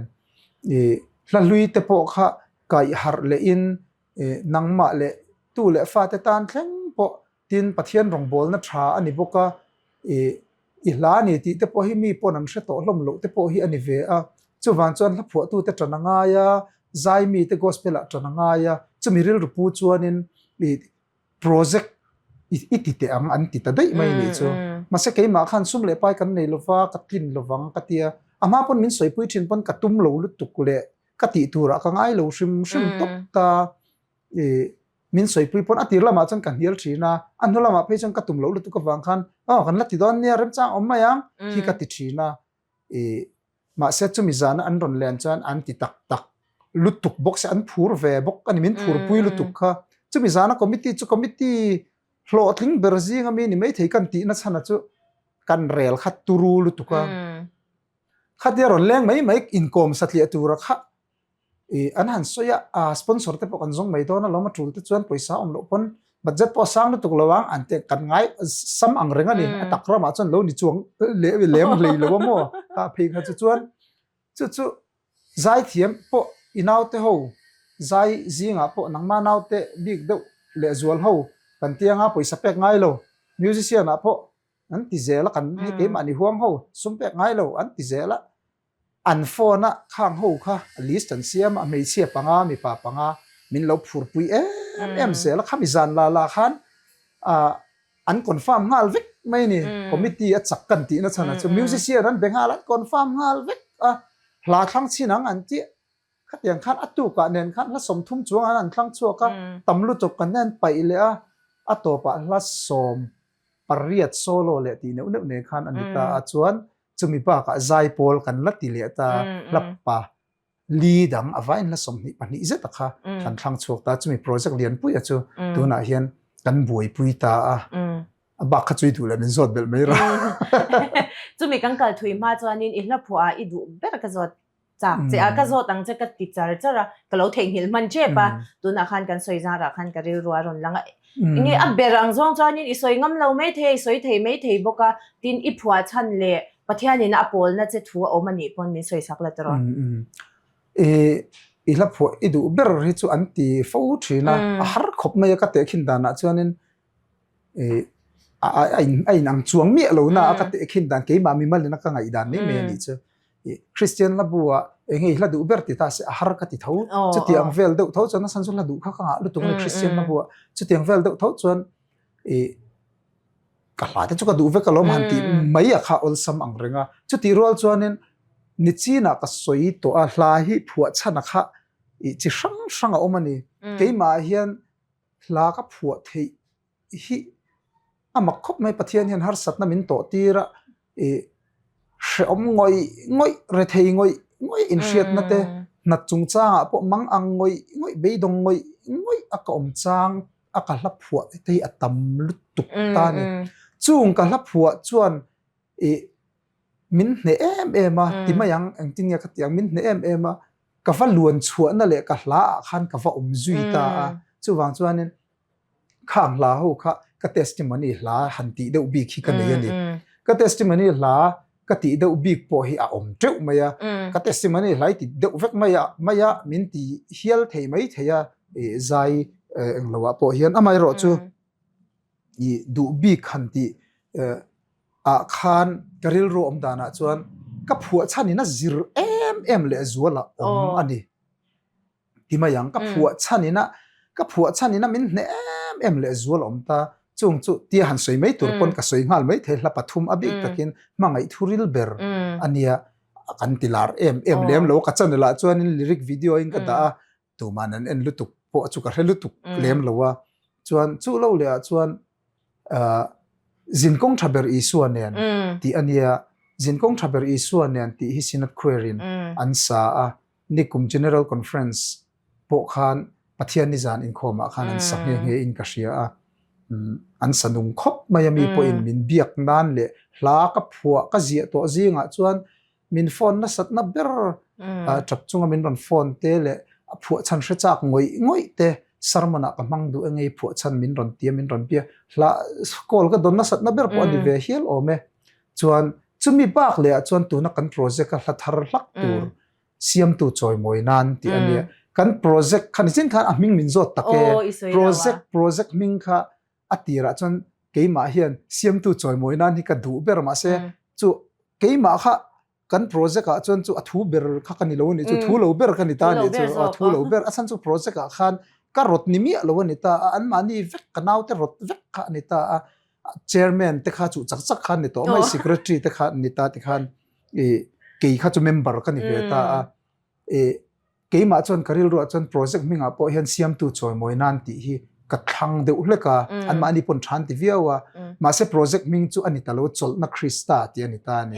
hla lui te po kha kai har le in nangma le tu le fa te tan thleng po tin pathian rong bol na tha ani boka i hla ni ti te po hi mi pon an hre to hlom lo te po hi ani ve a chuwan chuan la phuah tu te tananga ya zai mi te gospel a tananga ya chumi ril rupu chuan in project iti te ang an ti ta dai mai ni chu ma se ke ma khan sum le pai kan nei lova ka tlin lovang ka tia ama pon min soi pui thin pon ka tum lo lu tuk le ka ti tura ka ngai lo shim tok ta min soi pui pon atir lama chan kan hial thina an lama pe chan ka tum lo lu tuk ka wang khan kan la ti don nia rem chang om mayang hi ka ti thina ma se chumi zana an ron len chan an ti tak lutuk box an phur ve bok ani min phur pui lutuk kha chumi zana committee hlo tling berzi ngami ni mai thei kan ti na chana chu kan rel khat turu lutuka khatia ron leng mai income satli atura kha an han soya sponsor te pok an zong mai do na loma tul te chuan poisa om lo pon budget po sang tuk lawang ante kan ngai sam ang renga ni atakra ma chuan lo ni chuang lem lo mo ka phei kha chuan chu zai thiam po inaw te ho zai zinga po nangma naw te big do le zual ho kan tianga poisa pek ngai lo musician a po an ti zela kan he ke ma ni huam ho sum pek ngai lo an ti zela an phone a khang ho kha list an siam a mei che panga mi pa panga min lo phur pui em zela khami zan la khan an confirm ngal vek mai ni committee a chak kan ti na chana chu musician an bengal an confirm ngal vek hla thlang chinang an ti khatiang khan atu ka nen khan la som thum chuang an thlang chu ka tamlu tok kan nen pai le a to pa la som pariat solo le ti ne khan anita a chuan chumi pa ka zai pol kan la ti le ta lappa li dang avain la som ni pani zeta kha kan thlang chuak ta chumi project lian pui a chu tuna hian kan buai pui ta a ba kha chui tu la min zot bel mai ra chumi kan kal thui ma chuanin ihla phua i du ber ka zot cha che a ka zot ang che ka ti char chara ka lo theng hil man che pa tuna khan kan soi za ra khan ka ri ruwa ron langa nge a berang zong chuanin i soi ngam lo mai the soi thei mai thei boka tin i phua chan le pathianin a pol na che thu o mani pon ni soi sak la tro ihla phua i du ber ri chu anti fo thina a har khop mai ka te khin dana chuanin ai nang chuang mi lo na ka te khin dan ke ma mi mal na ka ngai dan ni me ni chu Christian la bua nge la du ber ti ta se har ka ti tho chu ti ang vel do tho chana san chu la du kha ka lu tung Christian la bua chu ti ang vel do tho chuan ka la te chu ka du ve ka lom han ti mai a kha ol sam ang renga chu ti rol chuanin ni china ka soi to a hla hi phua chana kha chi sang a omani ke ma hian hla ka phua thei hi ama khop mai pathian hian har satna min to tira om ngoi re thei ngoi in shiat na te na chung chang a po mang ang ngoi be dong ngoi aka om chang aka hla phua te atam lu tuk ta ni chung ka hla phua chuan min ne em a ti ma yang ang tin ya ka tiang min ne em a ka fa luan chua na le ka hla khan ka fa om zui ta a chu wang chuanin khang la ho kha ka testimony hla han ti deuh bi khi ka nei ani ka testimony hla ka ti deuh bi po hi a om treu maya ka testimony hlai ti deuh vek maya min ti hial thei mai theya zai englowa po hian amai ro chu i du bi khan ti a khan karil ro om dana chuan ka phua chani na zir em le zuala om ani timayang ka phua chani na min ne em le zuala om ta chung chu tia han soi mai tur pon ka soi ngal mai the hla pathum abik takin mangai thuril ber ania kan tilar em lem lo ka chan la chuan in lyric video in ka da tu manan en lutuk po chu ka lutuk lem lowa chuan chu lo le chuan zinkong thaber i suanen ti ania zinkong thaber i suanen ti hi sinat querin ansa a nikum general conference po khan pathian ni zan in khoma khan an sanghe nge in ka ria a an sanung khop mayami po in min biak nan le hla ka phua ka zia to zinga chuan min phone na sat na ber chap chunga min ron phone te le phua chan hre chak ngoi te sarmana ka mangdu engei phua chan min ron tia min ron pia hla kol ka don na sat na ber po ani ve hial ome chuan chumi bak le chuan tu na kan project ka hla thar hlak tur siam tu choi moi nan ti ania kan project khan chin khan a ming min zot take project ming kha atira chuan keima hian siam tu choi moi nan hi ka du ber ma se chu keima kha kan project a chuan chu athu ber kha kan lo ni chu thu lo ber kan ni ta ni chu thu lo ber asan chu project a khan ka rot ni mi lo ni ta an mani vek kanau te rot vek kha ni ta chairman te kha chu chak khan ni to mai secretary te kha ni ta te khan ke kha chu member kan ni ve ta keima chuan karil ro chuan project minga po hian siam tu choi moi nan ti hi ka thang de uleka an mani pon than ti viawa ma se project ming chu ani talo chol na krista ti ani ta ni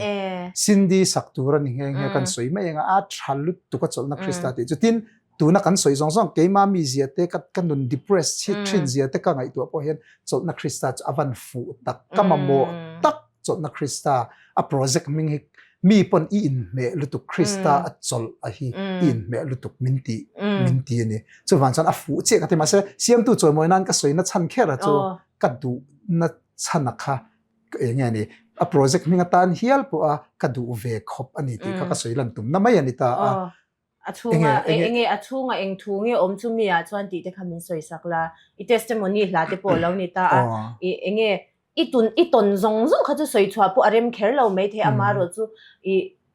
sindi saktura ni nge kan soi mai nga a thalut tu ka chol na krista ti chutin tu na kan soi zong keima mi zia te kan nun depressed chi thin zia te ka ngai tu po hian chol na krista avan fu tak kamamo tak chol na krista a project ming hi mi pon in me lutuk Krista achol a hi in me lutuk minti ni chu van chan a fu che ka te ma se siam tu choi moi nan ka soina chan khera chu ka du na chana kha nge ni a project minga tan hial po a ka du ve khop ani ti kha ka soilan tum na mai ani ta achunga achunga eng thungi om chu mi a chuan ti te khamin soi sakla I testimony hla te po lo ni ta enge iton zong zong kha chu soi chua po arem kher lo mai the ama ro chu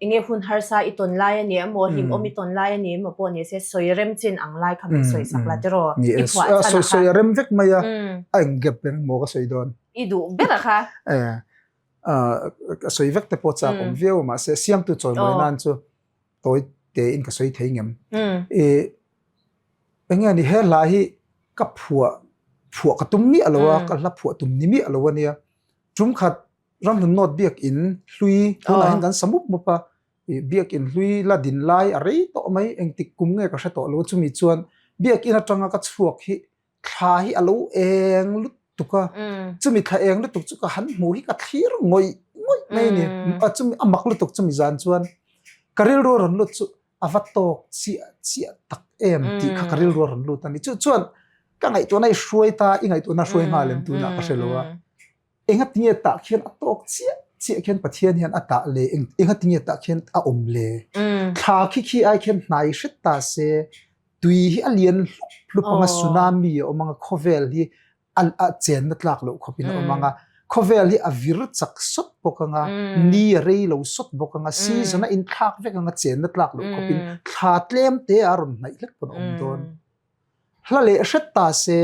enge hun har sa iton lai ani mo him om iton lai ani mo po ni se soi rem chin ang lai khamin soi sakla te ro I phwa soi rem vek maya ang gap pen mo ka soi don I du bera kha soi vek te po cha om veo ma se siam tu choi moi nan chu toi te in ka soi thei ngem enge ni he la hi ka phua ka tum ni alowa ka la phua tum ni mi alowa nia chum khat ram nun not biak in hlui thona hin kan samup mo pa biak in hlui la din lai are to mai eng tik kum nge ka hre to lo chumi chuan biak in atanga ka chuak hi thla hi alo eng lut tuka chumi thla eng lut tuk chu ka han mu hi ka thir ngoi mai ni chumi amak lut tuk chumi zan chuan karil ro ron lut chu avatok chi tak em ti kha karil ro ron lut ani chu chuan ka ngai to nai hruai ta I ngai to na hruai nga lem tu na ka hrelowa enga tinge ta khian atok chi khian pathian hian ata le enga tinge ta khian a om le thla khi ai khian hnai hret ta se tui hi alian hlupanga tsunami o manga khovel hi a chen na tlak lo khopin o manga khovel hi avir chak sot bokanga ni rei lo sot bokanga season in thak vekanga chen na tlak lo khopin thla tlem te aron nai lek pon om don hla le hret ta se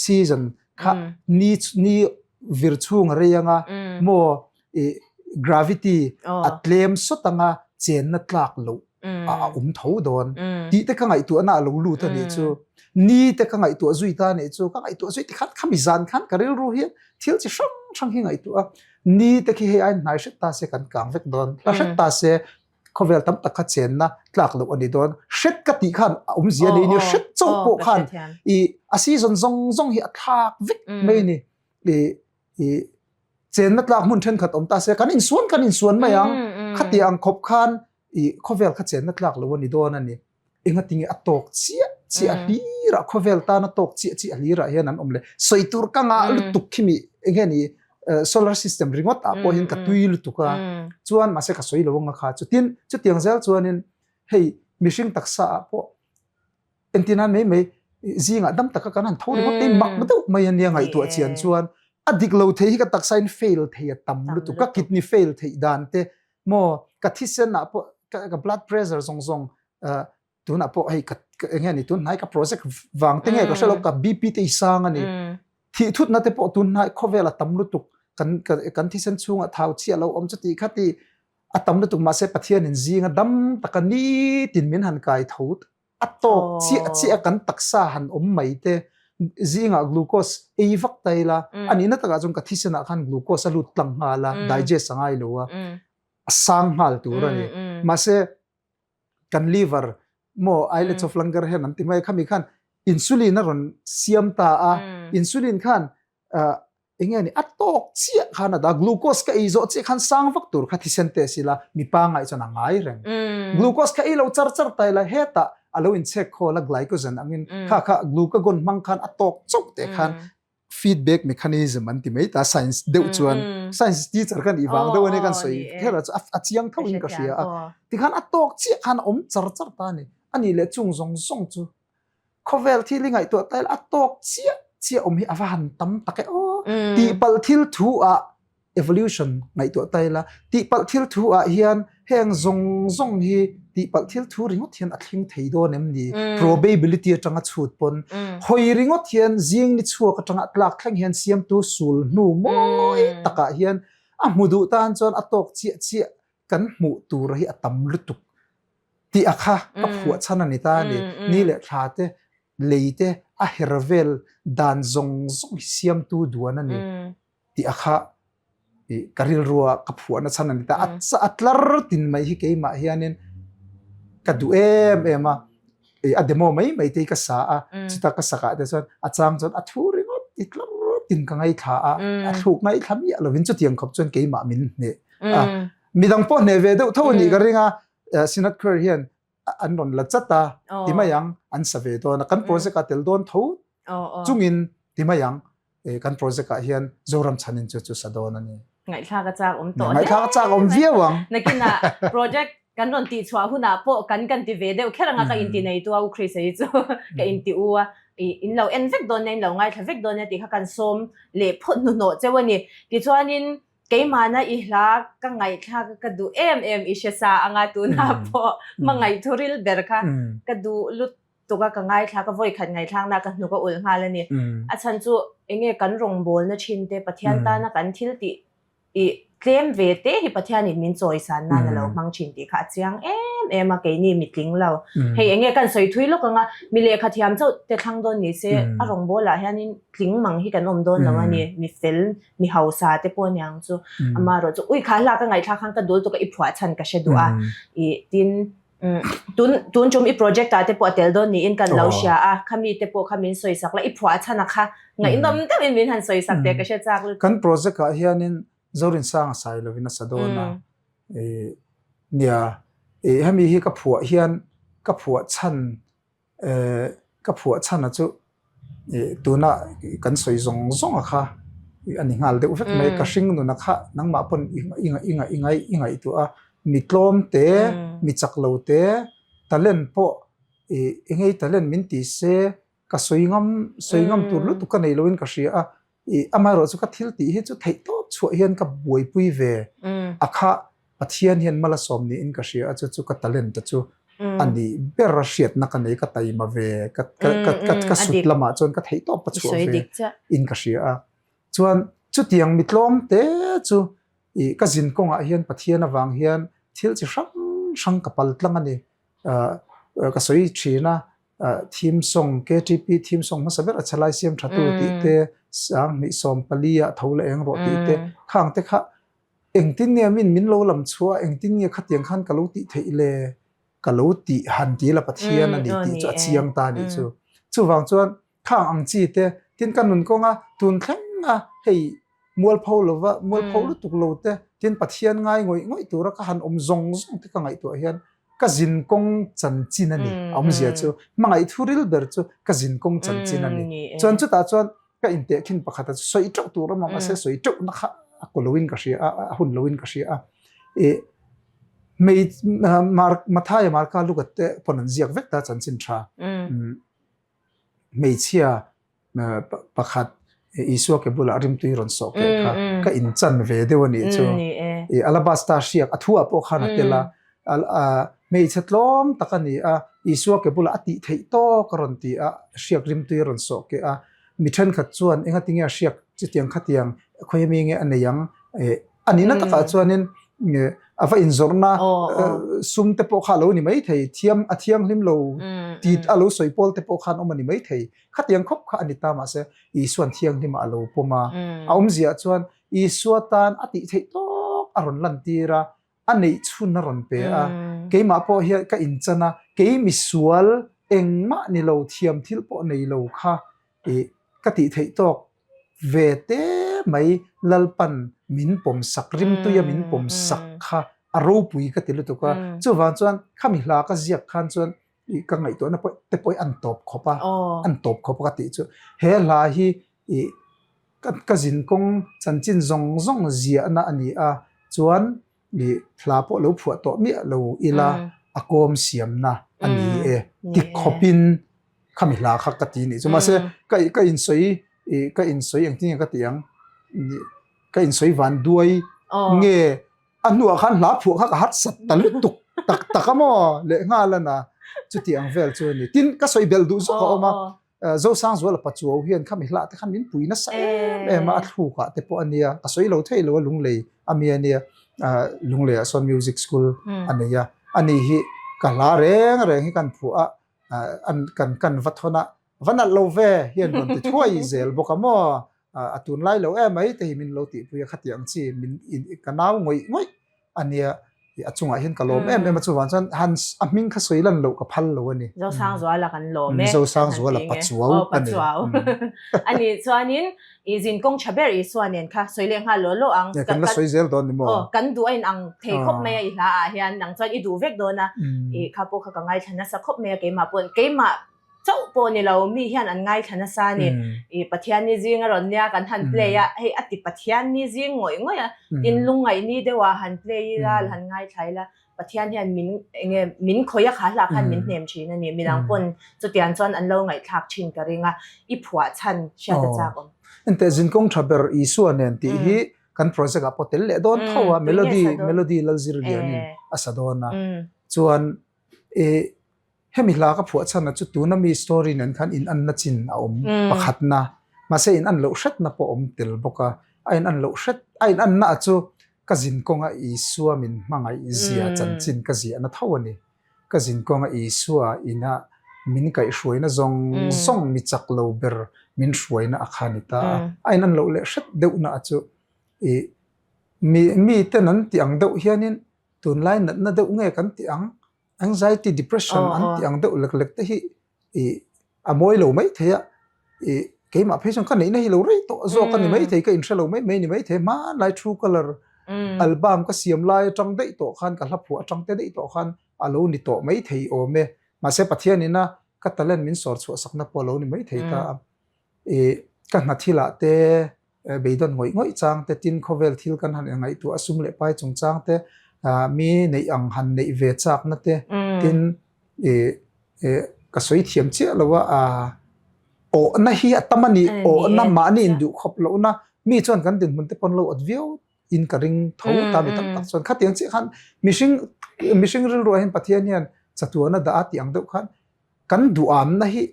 season kha ni virchung reyanga mo gravity atlem sotanga chen na tlak lo a tho don ti te ka ngai tu ana lo lu ta ni chu ni te ka ngai tu zui ta ni chu ka ngai tu zui ti khat khami zan khan karil ru hi thil chi sang hi ngai tu a ni te ki he ai nai shet ta se kan kang vek don la shet ta se khovel tam takha chen na tlak lo ani don shet ka ti khan zia ni shet chau po khan a season zong hi athak vek mai ni chen na tlak mun then khat ta se kan in suan mayang khati ang khop khan khovel kha chen na tlak lo ni don ani enga tingi atok chi a lira khovel ta na tok chi a lira hian an omle soitur ka nga lutuk khimi enge ni solar system ringot a po hin ka tuil tuka chuan ma se ka soi lowanga kha chutin chu tiang zel chuanin hei mishing taksa po entina mai zinga dam taka kanan thori mo te mak matu mai an yang ai tu a chian chuan adik lo thei hi ka taksain fail thei tam lu tu ka kidney fail thei dan te mo ka thisen na po ka blood pressure zong tu na po hei ka nge ni tu nai ka project wang te nge ka shelo ka bp te sang ani thi thut na te po tu nai khovela tam lu tu kan thisen chunga thau chi lo om chati khati atam lu tu ma se pathian in zinga dam takani tin min han kai thot atok chi kan taksa han om mai te zinga glucose evak taila ani na taka jong ka thisena khan glucose alut tlang hala digest angai lowa sang hal tu rani mase kan liver mo islets of langar hen anti mai khami khan insulin ron siam ta a insulin khan enge ni atok chi khana da glucose ka izo chi khan sang vak tur kha thisen te sila mi pa ngai chana ngai reng glucose ka ilo char taila heta alo in check khola glycogen angin kha glucagon mang khan atok chok te khan feedback mechanism anti mai ta science deu chuan science teacher kan iwang do ne kan soi thera a chiang thau in ka ria ti khan atok chi khan om char ta ni ani le chung zong chu khovel thilingai to tail atok chi om hi awan tam take ti pal thil thu a evolution ngai to taila ti pal thil thu a hian heng zong hi ti pal thil thu ringot hian athling thei do nem ni probability atanga chhut pon hoi ringot hian jing ni chuak atanga tlak thleng hian siam tu sul nu moi taka hian a mudu tan chon atok chi kan mu tur hi atam lutuk ti akha ka phuwa chana ni ta ni le thate leite a hervel dan zong siam tu duana ni ti akha karil ruwa ka phuwa na chana ni ta atlar tin mai hi ke ma hianin ka du ema a demo mai te ka sa a chita ka saka de chon a chang chon a thuri ngot itlar tin ka ngai tha a thuk ngai thami lovin chu tiang khop chon ke ma min ne midang po neve do tho ni ga ringa sinat khur hian an ron la chata timayang an save to na kan project ka tel don tho chungin timayang kan project ka hian zoram chanin chu sadon ani ngai tha ka chak to ngai tha ka chak viawang nakina project kan ron ti chwa huna po kan ti ve de kheranga ka inti nei tu au khri sei chu ka inti uwa in lo en vek don nei lo ngai tha vek don ne ti kha kan som le phot nu no chewani ti chuanin keimana i hla ka ngai tha ka du i shesa anga tu na po mangai thuril ber kha ka du lut to ka ngai tha ka voi khat ngai thang na ka nu ka ul ngalani a chan chu enge kan rong bol na chin te pathian ta na kan thil ti i claim ve te hi pathian in min choi san na lo mang chin ti kha chiang em a ke ni mitling lo hei enge kan soi thui lo ka nga mi le kha thiam chau te thang don ni se a rong bola hianin tling mang hi kan om don lo ani mi fel mi hausa te po nyang chu ama ro chu ui kha la ka ngai tha khang ka dul to ka i phwa chan ka she dua i tin tun chum i project ta te po tel don ni in kan lo sha a khami te po khamin soi sak la i phwa chana kha ngai nom te min han soi sak te ka she chak kan project ka hianin zorin sang sai lovina sadona nia hemi hi ka phua hian ka phua chan na chu tuna kan soi zong a kha ani ngal de ufek mai ka hring nu na kha nangma pon ingai tu a mitlom te mi chaklo te talent po engei talent min ti se ka soingam tur lu tu ka nei loin ka ria a amai ro chu ka thil ti hi chu thei to chu hian ka buai pui ve akha pathian hian mala som ni in ka ria chu ka talent ta chu ani ber riat na ka nei ka tai ma ve ka sut lama chon ka thei to pa chu ve in ka ria a chuan chu tiang mitlom te chu ka zin kong a hian pathian awang hian thil chi sang ka pal tlang ani ka soi thina theme song KTP theme song ma saber achalai siam thatu ti te sang mi som palia thole eng ro ti te khang te kha engtin ne min lo lam chua engtin ne khatiang khan ka lo ti theile ka lo ti han ti la pathian ani ti chu chiang ta ni chu wang chuan khang ang chi te tin kan nun ko nga tun thleng a hei mual phau lova mual phau lu tuk lo te tin pathian ngai ngoi tura ka han om zong te ka ngai to hian ka zin kong chan chin ani om zia chu mangai thuril ber chu ka zin kong chan chin ani chon chu ta chon ka inte khin pakhata soi tok tur ma ase soi tok na kha kolowin ka ria a hun lowin ka ria mei mathaya marka lugatte ponan ziak vek ta chan chin tha mei chia pakhat isua ke bula rim tui ron sok ka in chan ve dewani chu alabasta riak athua po khana tela mei chatlom takani a isua ke bula ati thei to karon ti a riak rim tui ron sok ke a mithan khat chuan enga tinga riak chitiang khatiang khoyemi nge aneyang anina taka chuanin ava inzorna sum te po khalo ni mai thei thiam hlim lo ti alo soipol te po khan omani mai thei khatiang khop kha anita ma se isuan thiang hlim alo poma aum zia chuan isuatan ati thei to aron lan tira anei chhun na ron pe a keima po hi ka inchana keimi sual engma ni lo thiam thil po nei lo kha ka ti thei tok ve te mai lalpan min pom sak rim tu ya min pom sak kha aro pui ka tilu to ka chu wan chuan khami hla ka ziak khan chuan ka ngai to na te poi an top khopa ka ti chu he la hi ka zin kong chanchin zong zia na ani a chuan ni hla po lo phuat to mi lo ila akom siam na ani ti khopin khami hla kha ka ti ni chu ma se ka in soi ang tinga ka tiang ka in soi van duai nge anu khan hla phu kha ka hat sat tal tuk tak takamo le nga la na chu tiang vel chu ni tin ka soi bel du zo ko ma zo sang zo la pa chu hian khami hla te khan min pui na sa ma thu kha te po ania ka soi lo thei lo lung le ami ania lung le son music school ania ani hi ka la reng hi kan phu a an kan vathona vana lo ve hian ron ti thoi zel bokamo atun lai lo mai te min lo ti puya khatiang chi min kanaw ngoi ania achunga hin kalom em chuwan chan han aming kha soilan lo ka phal lo ani zo sang zo la kan lo me zo sang zo la pachuau ani ani chuanin izin kong chaber I suanen kha soileng ha lo ang kan la soizel don ni mo kan du ain ang thei khop me I hla a hian nang chuan I du vek do na kha po kha ka ngai thana sa khop me ke ma pon ke ma chau po ni lo mi hian an ngai thana sa ni pathian ni jing ron nia kan han play ya hei ati pathian ni jing ngoi a tin lungai ni dewa han play la han ngai thai la pathian hian min khoya kha la khan min nem thin ani minang pon chu tian chuan an lo ngai thak thin ka ringa I phua chan sha ta cha kom ente jin kong thaber I suanen ti hi kan project a potel le don thawa melody lalzir liani asadona chuan hemi hla ka phua chana chu tu na mi story nan khan in an na chin a pakhat na ma se in an lo hret na po tel boka ain an lo hret ain an na chu ka jin konga I suamin mangai zia chan chin ka zia na thawani ka jin konga I sua ina min kai hruaina zong song mi chak lo ber min hruaina akhani ta ain an lo le hret deuh na chu mi tenan ti ang deuh hianin tun lai na deuh nge kan ti ang anxiety depression an ti ang deuh lek te hi amoi lo mai theya ke ma phei song kan nei na hi lo rei to zo kan ni mai thei ka in shalo mai ni mai the ma lai true color album ka siam lai tang dei to khan ka hla phua tang te dei to khan alo ni to mai thei o me ma se pathian ina ka talent min sor chu sakna polo ni mai thei ta ka na thila te beidon ngoi chang te tin khovel thil kan han ngai tu asum le pai chung chang te mi nei ang han nei ve chak na te tin ka soi thiam che lawa o na hi atamani o na ma ni indu khop lo na mi chon kan din mun te pon lo advio in ka ring tho ta mi tak chon kha tiang che khan mishing ril ro hen pathian hian chatuana da ati ang deuh khan kan du am na hi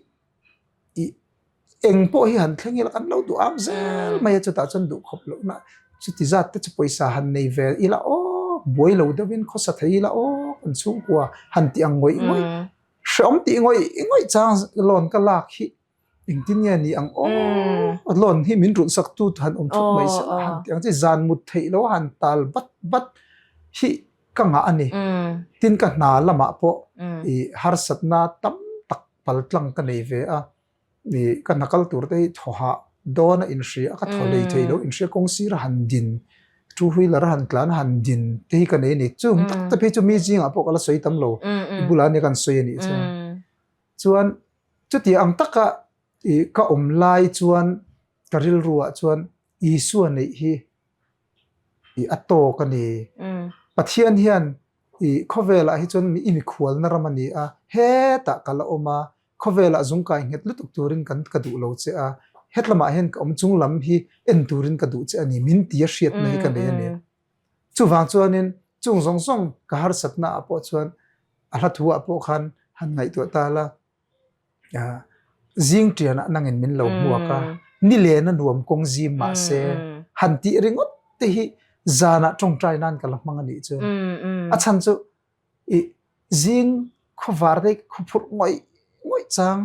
eng po hi han thlengil kan lo du am zel mai chu ta chon du khop lo na chu ti zat te chu poisa han nei ve ila o boi lo dawin kho sa thei la o kan chung kwa han ti ang ngoi shom ti ngoi chang lon ka lak hi ing tin ya ni ang o lon hi min run sak tu han thuk mai sa han ti ang che zan mut thei lo han tal bat hi ka nga ani tin ka na lama po har satna tam tak paltlang ka nei ve a ni ka nakal tur te thoha dona in shri ka tholei thei lo in shri kong sir han din two wheeler han tlan han din te ka nei ni chung tak ta phe chu mi jing a po kala soi tam lo bula ne kan soi ni chuan chu ti ang taka ka lai chuan karil ruwa chuan isu nei hi ato ka ni pathian hian khovela hi chuan mi imi khwal na ramani a he ta kala oma khovela zungkai nget lutuk turin kan ka du lo che a hetlama hen ka chung lam hi en turin ka du che ani min tia hriat nei ka nei ani chu wang chuanin chung song ka har satna apo chuan a hla thu apo khan han ngai tu ta la jing tiana nangin min lo muaka ni le na nuam kong ji ma se han ti ringot te hi zana tong trai nan ka lamang ani chu a chan chu jing khowar de khupur ngoi chang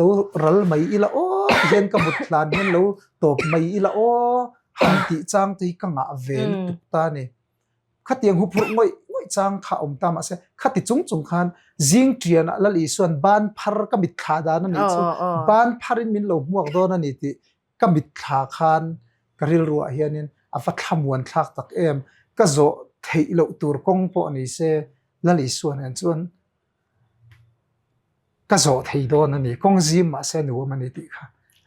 lo ral mai ila o gen ka mutlan hen lo top mai ila o han ti chang te ka nga vel tu ta ne khatiang hupur ngoi chang kha ta ma se khati chung khan jing triana lali suan ban phar ka mit kha da na ni chu ban pharin min lo muak do na ni ti ka mit kha khan karil ruwa hianin afa thamuan thak tak em ka zo thei lo tur kong po ni se lali suan an chuan ka zo thei do na ni kong jim ma se nu ma ni ti kha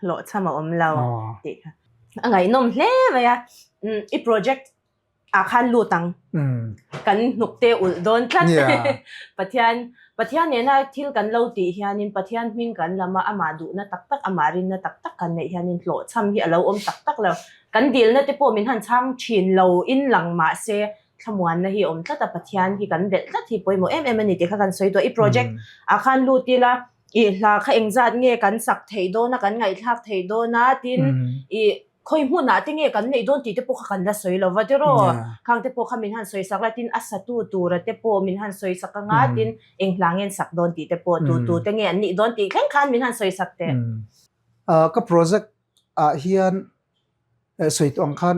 lo chama lao ti kha angai nom hle ma ya I project akhan lutang kan nukte ul don tlat pathian ne na thil kan lo ti hianin pathian min kan lama ama du na tak amarin na tak kan nei hianin lo cham hi alo tak lo kan dil na te po min han chang chin lo in lang ma se thamuan na hi tlata pathian hi kan bel tlat hi poimo em ani te kha kan soi to I project akhan lutila I hla kha engzat nge kan sak thei do na kan ngai thak thei do na tin I khoi mu na tinge kan nei don ti te po kha kan la soi lo wa te ro khang te po kha min han soi sak la tin asatu tur te po min han soi sak nga tin englangen sak don ti te po tu te nge ani don ti khan min han soi sak te ka project hian soi tong khan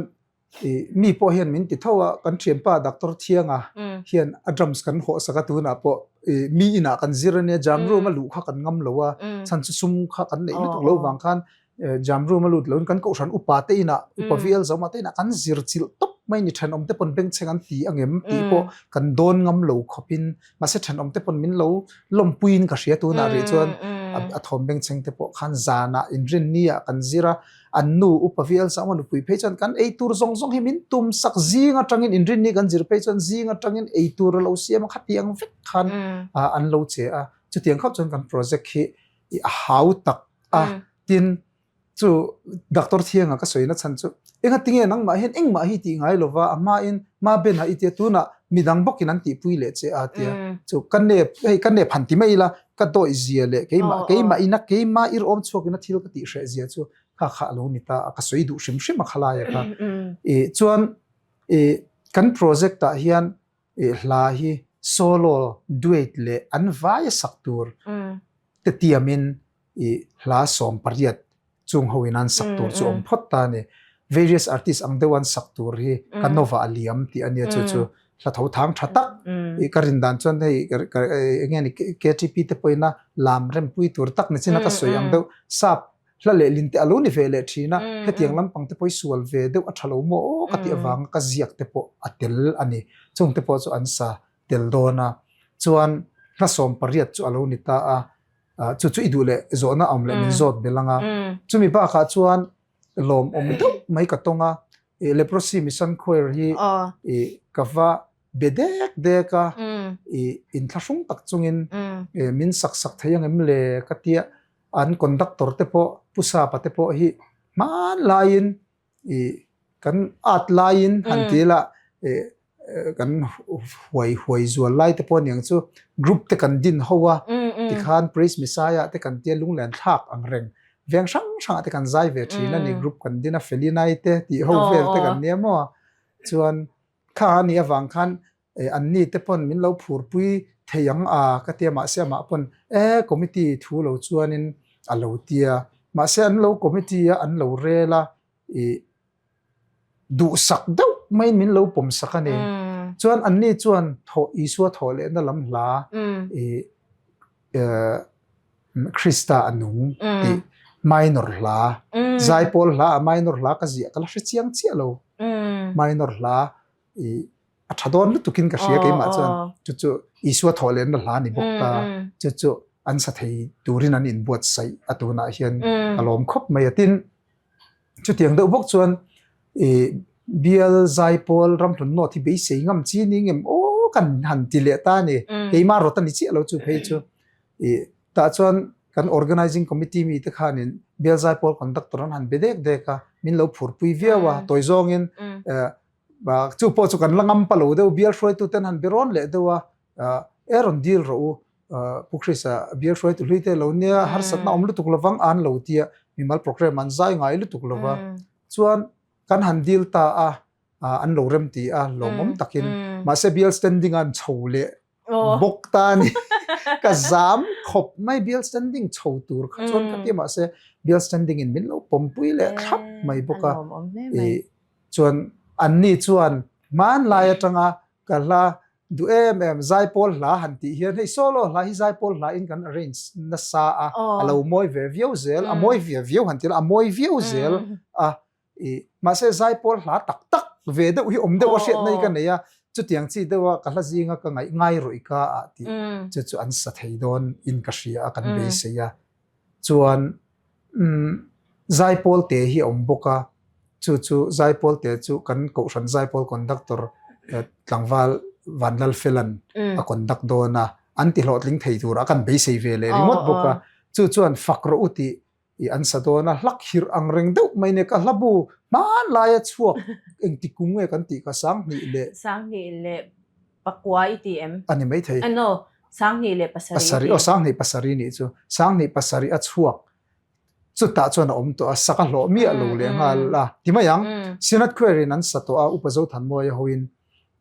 mi po hian min ti thowa kan thiam pa doctor thianga hian a drums kan ho saka tu na po mi ina kan zirania jamru ma lu kha kan ngam lowa chan chu sum kha kan nei lu tuk lo wang khan jamru ma lut lon kan ko ran upa te ina upa vial zama te ina kan zir chil top mai ni than om te pon beng chengan ti angem ti po kan don ngam lo khopin ma se than om te pon min lo lom puin ka hria tu na re chuan a thom beng cheng te po khan zana inrin nia kan zira annu upavial sama nu pui phei chan kan ei tur zong zong hi min tum sak zinga tangin inrin ni kan zir phei chan zinga tangin ei tur lo siam khatiang vek khan an lo che a chu tiang khap chon kan project hi how tak tin chu doctor thianga ka soina chan chu enga tinge nang ma hen eng ma hi ti ngai lova ama in ma ben ha ite tu na midang bokin an ti pui le che a tia chu kan ne phanti mai la ka to izia le keima ina keima ir om chok ina thil ka ti hre zia chu kha lo ni ta ka soi du shim shim khala ya ka chuan kan project ta hian hla hi solo duet le an vai saktur te tiamin hla som pariat chung hoinan saktur chu om phot ta ne various artists ang de wan saktur hi kanova aliam ti ania chu chu la thau thang thatak karin dan chon nei engeni KTP te poina lam rem pui tur tak ne china ka soi ang de sap la le lin te alu ni vele thina hetiang lam pang te poi sual ve de athalo mo ka ti awang ka ziak te po atel ani chung te po chu ansa tel dona chuan la som pariat chu alu ni ta chu idule zona amle min zot belanga chumi ba kha chuan lom om do mai ka tonga leprosy mission khoir hi kawa bedek deka in thlasung tak chungin min sak thayang emle katia an conductor te po pusa pa te po hi man lain kan at lain hantila kan huai zual lai te po niang chu group te kan din howa ti khan praise messiah te kan te lunglen thak ang reng veng sang te kan zai ve thina ni group kan dina felinai te ti ho vel te kan nemo chuan kha ni awang khan an ni te pon min lo phur pui theyang ka te ma se ma pon committee thu lo chuanin alo tia ma se an lo committee an lo rela du sak deuh mai min lo pom sakane chuan an ni chuan tho isua tho le na lam hla Krista anung ti minor hla zaipol hla minor hla ka zia kala chiang chia lo minor hla athadon lu tukin ka hria ke ma chuan chu isua tho le na hla ni bokka chu an sa thei turin an in buat sai atuna hian alom khop mai atin chu tiang deuh bok chuan bial zaipol ramthun no thi be sei ngam chi ni ngem kan han ti le ta ni keima rota ni chi lo chu phei chu ta chuan kan organizing committee mi te khanin bial zaipol conductor an han bedek deka min lo phur pui viawa toizong in ba chu po chu kan langam palo de bial froi tu ten han beron le dewa eron deal ro pukrisa bial froi tu luite lo nia har satna om lu tuk lawang an lo tia mimal program an zai ngai lu tuk lawa chuan kan han deal ta an lo rem ti lomom takin ma se bial standing an chole bok ta ni ka zam khop mai bial standing chho tur kha chon ka ti ma se bial standing in min lo pompui le khap mai boka chuan an ni chuan man lai atanga kala du zaipol la han ti hian hei solo la hi zaipol la in kan arrange na sa alo moi ve viau zel a moi ve viau han til a moi viau zel ma se zaipol la tak tak ve de hi om de wa shet nei kan ya chu tiang chi de wa kala jinga ka ngai roi ka ti chu an sa thei don in ka hria kan be se ya chuan zaipol te hi om boka chu zaipol te chu kan ko ran zaipol conductor tlangwal vanlal felan a conduct dona anti hlotling thei tur akan be sei vele remote boka chuan fakro uti an sadona hlak hir ang reng deuh mai ne ka hlabu man laia chuak engti kungwe kan ti ka sang ni le pakwa itm ani mai thei ano sang ni le pasari sang ni pasari ni chu sang ni pasari a chuak chu ta chuan om to saka hlo mi alo le nga la timayang sinat query nan sato a upazo than moi hoin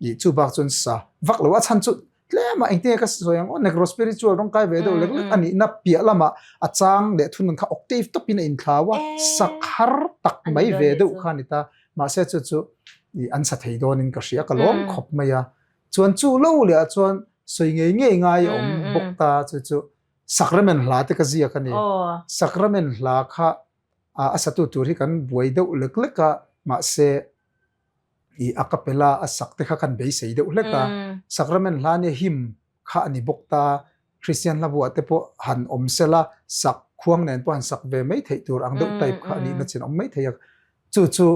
i chu bak chun sa vak lo a chan chu tlema engte ka soyang on necro spiritual rong kai ve do lek ani na pia lama achang le thun kha octave to pin in thlawa sakhar tak mai ve do khanita ma se chu i an sa thei don in ka ria ka lom khop mai a chuan chu lo le chuan soi nge ngai om bok ta chu sacrament hla te ka zia ka ni sacrament hla kha asatu tur hi kan buai deuh lek leka ma se i acapella asak te kha kan bei sei deuh leka sacrament hla ne him kha ani bok ta Christian la buat te po han om sela sak khuang nen po han sak ve mai thei tur ang deuh type kha ni na chin om mai thei chu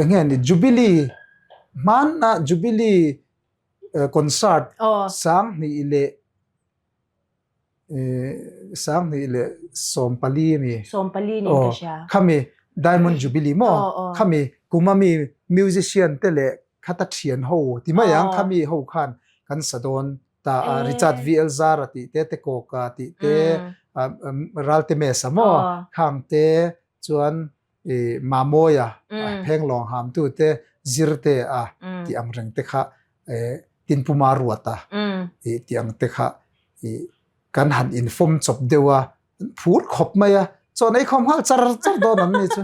again jubilee man na jubilee concert sang ni ile sompali ni ka siya kami diamond jubilee mo kami kumami musician tele khata thian ho ti mayang kami ho khan kan sadon ta Richard VL Zara ti te ko ka ti te ralte mesa mo kham te chuan mamoya pheng long ham tu te zirte ti ang reng te kha tin puma ruata ti ang te kha kan han inform chop dewa phur khop maya chon ai khom hal char do nam ni chu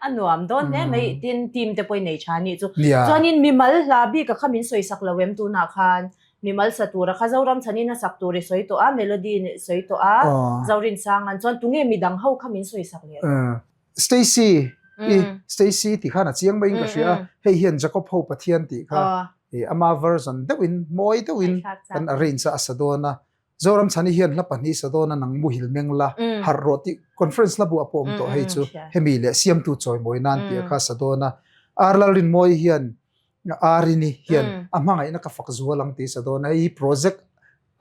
anuam don ne mai tin team te poi nei cha ni chu chonin mimal labi ka khamin soi sak lawem tu na khan mimal satura kha zoram chani na sak turi soi to a melody soi to a zorin sangan chon tunge midang ho khamin soi sak le Stacy ti khana chiang mai ka ria hei hian Jacob ho pathian ti kha ama version dewin moi dewin kan arrange asadona zoram chani hian la pani sadona nang mu hil mengla har roti conference la bu apom to hei chu hemile siam tu choi moi nan ti kha sadona arlalin moi hian arini hian amanga ina ka fak zualang ti sadona hi project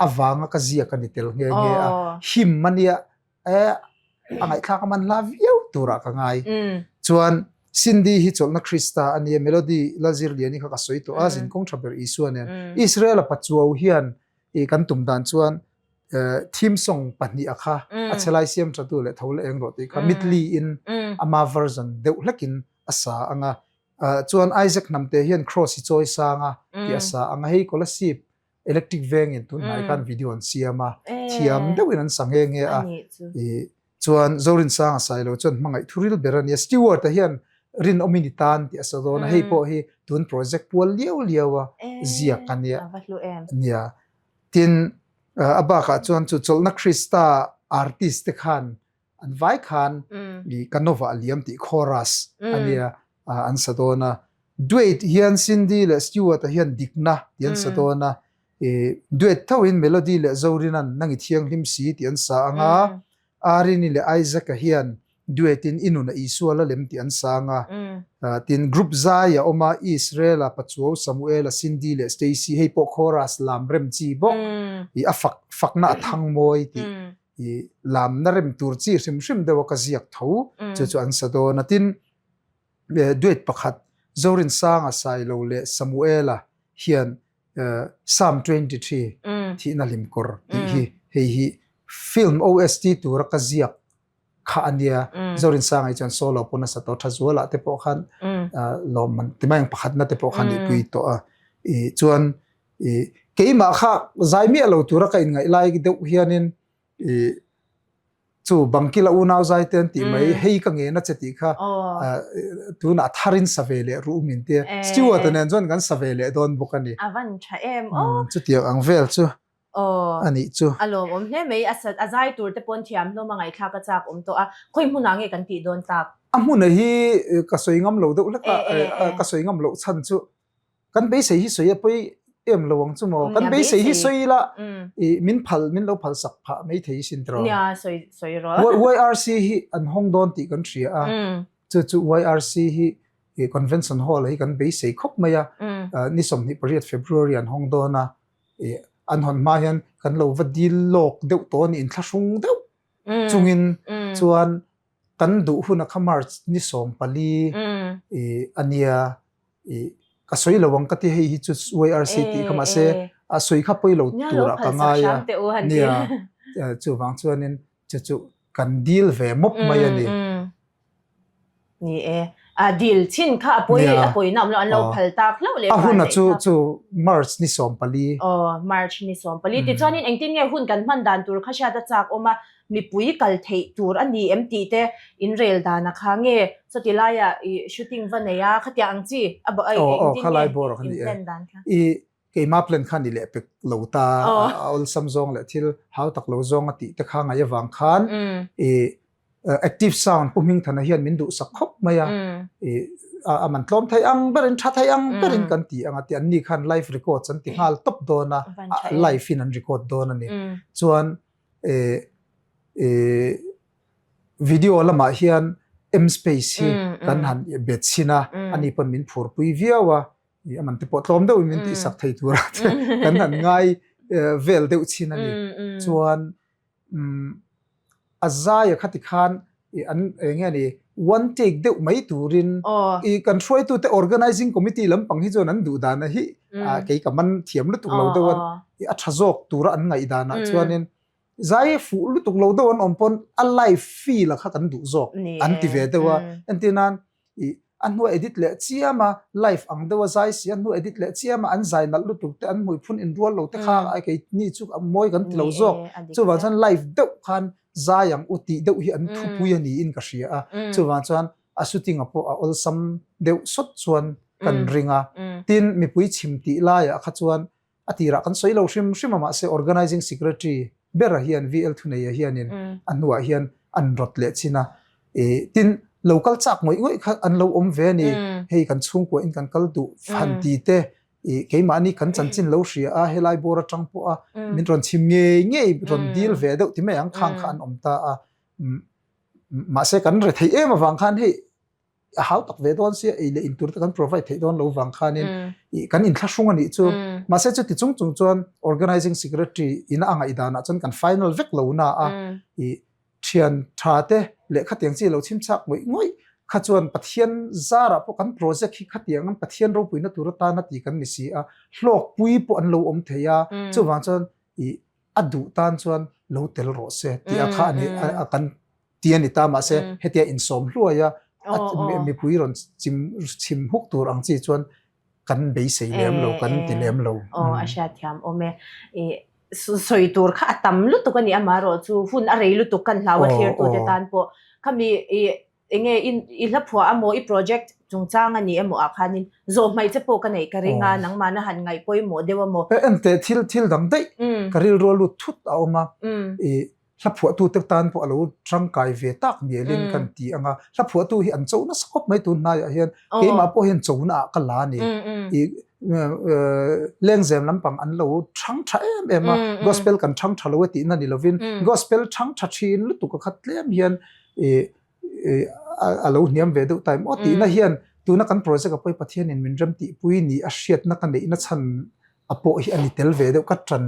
awanga ka zia ka nitel nge him mania angai thla ka man love you tura ka ngai chuan Cindy hi cholna Krista ani melody lazir liani kha ka soi to azin kong thaber isuan Israel pachuau hian kan tum dan chuan theme song pani akha achelai siam thatu le thole eng roti kha mitli in ama version deuh lakin asa anga chuan Isaac namte hian cross hi choi sanga ti asa anga hei scholarship electric veng in tun nai kan video an siama thiam deuin an sange nge chuan zorin sang asailo chuan mangai thuril berania steward hian rin ominitan ti asadona hei po hi tun project pol liawa zia kania nia tin abaka chuan chu cholna Krista artist te khan an vai khan ni kanova aliam ti chorus ania an sadona duet hian Cindy le steward hian dikna tian sadona duet thawin melody le zorinan nangi thiang hlim si ti an sa anga arini le Isaac hian duetin inuna isuala lem ti an sanga tin group zaya oma Israel pachuo Samuel Cindy le Stacy hei po chorus lam rem chi bo I afak fakna athang moi ti I lam na rem tur chi rim dewa ka ziak tho chu an sadona tin duet pakhat zorin sanga sailo le Samuela hian Psalm 23 thi na lim kor hi film OST tur ka ziak kha ania zorin sangai chan solo puna sa to thazwala te po khan lomman timang pakhat na te po khan pui to chuan keima kha zaimi alo tura ka in ngai lai de hianin chu bangkila unaw zai ten ti mai hei ka nge na cheti kha tuna tharin savele rumin te steward nen jon gan savele don bokani avan tha em chu tiang ang vel chu ani chu alo hle mei asat azai tur te pon thiam no mangai thla ka chak to a khoi huna nge kan ti don tak amuna hi ka soingam lo do la ka soingam lo chan chu kan be sei hi soya poi em lawang chu mo kan be sei hi soila min lo phal sak pha mei thei sin tro nya soi ro YRC hi an hong don ti kan thria chu YRC hi convention hall hi kan be sei khop maya ni som ni period February an hong dona an hon ma hian kan lo vadil lok deuh to ni in thlasung deuh chungin chuan kan du huna khamar ni som pali ania ka soi lawang ka ti hei hi chu YRC ti khama se a soi kha poi lo tura ka nga ya nia chu wang chuanin chu kan deal ve mop mai ani นี่deal chin kha apoi nam lo an lo phal tak lo le hun chu March ni som pali March ni som pali ti chuanin engtin nge hun kan man dan tur kha sha da chak oma mi pui kal thei tur ani MT te in rel da na kha nge sotilaya shooting vaneya khatia angchi abo ai engtin khalai bor khani ke ma plan khan ni le pek lo ta ol samjong le thil how tak lo zong ati te kha nga ya wang khan active sound puming thana hian min du sakhop maya aman tlom thai ang berin tha thai ang berin kan ti anga ti anni khan live record chan ti hal top dona live in an record dona ni chuan video lama hian M space hi kan han bet sina ani pon min phur pui viawa aman te potlom do min ti sak thai tur kan han ngai vel deuh chin ani chuan azaya khati khan an nge ni one take deuh mai turin kan throi tu te organizing committee lam pang hi zon an du da na hi ke kaman thiam lu tuk lo dawon a thazok tura an ngai da na chuanin zai fu lu tuk lo dawon ompon a live feel kha kan du zok an ti ve dewa antinan an hu edit le chiama live ang dewa zai si an hu edit le chiama an zai nal lu tuk te an hui phun in rual lo te kha ai ke ni chu moi kan ti lo zok chu wan chan live deuh khan zayang uti deuh hi an thu pui ani in ka hria chu wan chan a shooting apo a ol sam deuh sot chuan kan ringa tin mi pui chim ti la ya kha chuan atira kan soi lo hrim ma se organizing secretary bera hian VL thunei hianin anwa hian an rot le china tin local chak moi ngoi kha an lo om ve ni hei kan chung ko in kan kal du fan ti te keima ani kan chanchin lo hria a helai bora tangpo a min ron chim nge ron deal ve deuh ti me ang khang khan om ta a ma se kan re thei em awang khan hei how tak ve don sia le in tur ta kan provide thei don lo wang khanin kan in thlasung ani chu ma se chu ti chung chuan organizing secretary in anga idana chon kan final vek lo na a thian tha te le khatiang chi lo chim chak moi ngoi kha chuan pathian zara po kan project hi khatiang an pathian ro puina tur ta na ti kan ni si a hlok pui po an lo om theya chu wang chon adu tan chuan lo tel ro se ti a kha ni a kan tiani ta ma se hetia in som hluaya mi pui ron chim huk tur ang chi chuan kan be sei lem lo kan ti lem lo asha thiam ome soi tur kha atam lu tu kan ni amaro chu hun a rei lu tu kan hlawa clear to te tan po khami enge in la phwa amo I project chungchang ani emo akhanin zo mai che po kan ei karinga nangmana han ngai poi mo dewa mo ente thil dang dai karil rolu thut auma la phwa tu te tan po alo trangkai ve tak mielin kan ti anga la phwa tu hi an chona skop mai tu na ya hian keima po hian chona ka la ni lengzem lampang an lo thang tha em gospel kan thang thalo ti na ni lovin gospel thang tha thin lu tu ka khatlem hian alo niam ve do time o ti na hian tu na kan project apoi pathian in minram ti pui ni a hriat na kan nei na chan apo hi ani tel ve do ka tran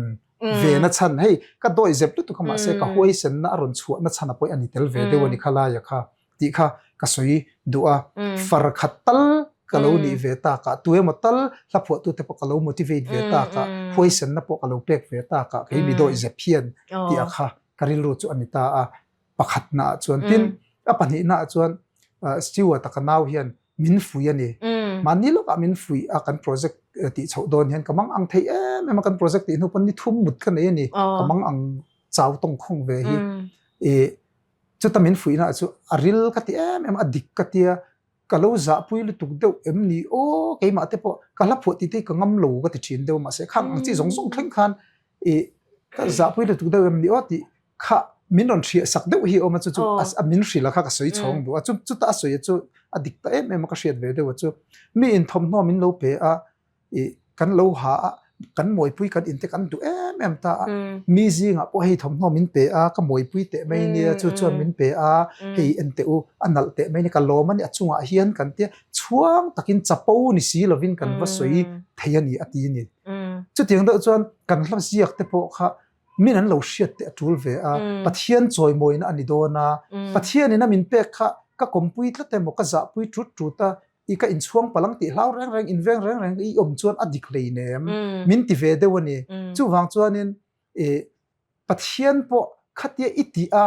ve na chan hei ka doi zep tu kama se ka hoi sen na ron chu na chan apoi ani tel ve de wani khala ya kha ti kha ka soi du'a far khatal kalo ni ve ta ka tu e matal la pho tu te po kalo motivate ve ta ka hoi sen na po kalo pek ve ta ka ke mi doi zep hian ti a kha karil ru chu ani ta a pakhat na chuan tin a pani na chuan steward takanaw hian min fui ani manilo ka min fui a kan project ti chho don hian kamang ang thei em kan project ti nu pan ni thum mut kan ni kamang ang chaw tong khong ve hi chu ta min fui na chu aril ka ti em adik ka tia kalo za pui lu tuk deuh em ni o keima te po kala pho ti te ka ngam lo ka ti thin deuh ma se khang chi zong zong thleng khan ka za pui lu tuk deuh em ni o ti kha min ron thria sak deuh hi oma chu a min hri la kha ka soi chong bu chu ta soi chu adik ta em ka hriat ve deuh chu mi in thom no min lo pe a kan lo ha kan moi pui kan in te kan du em ta mi zinga po hei thom no min pe a ka moi pui te mai ni chu min pe a hei en te u anal te mai ni ka lo man achunga hian kan te chuang takin chapo ni si lovin kan va soi theiani ati ni chu tiang da chuan kan hlam siak te po kha min an lo hriat te atul ve a pathian choi moi na ani dona pathian ina min pe kha ka kompui tla te mo ka za pui trut ta I ka in chuang palang ti hlau reng in veng reng I om chuan adik lei nem min ti ve de wani chu wang chuanin pathian po khatia iti a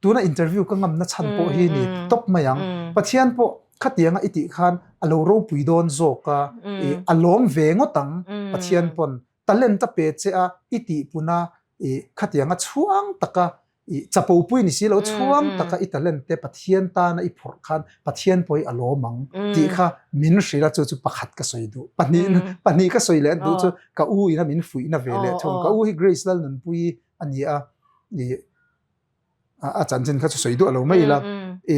tu na interview ka ngam na chan po hi ni top mayang pathian po khatianga iti khan alo ro puidon zoka e alom vengo tang pathian pon talent ta pe che a iti puna e khatianga chuang taka i chapo pui ni silo chuang taka i talent te pathian ta na i phor khan pathian poi alomang ti kha min shrila chu chu pakhat ka soidu pani ka soile du chu ka u ina min fui na vele thong ka u hi grace lal nan pui ania ni a chan chen kha chu soidu alo mai la e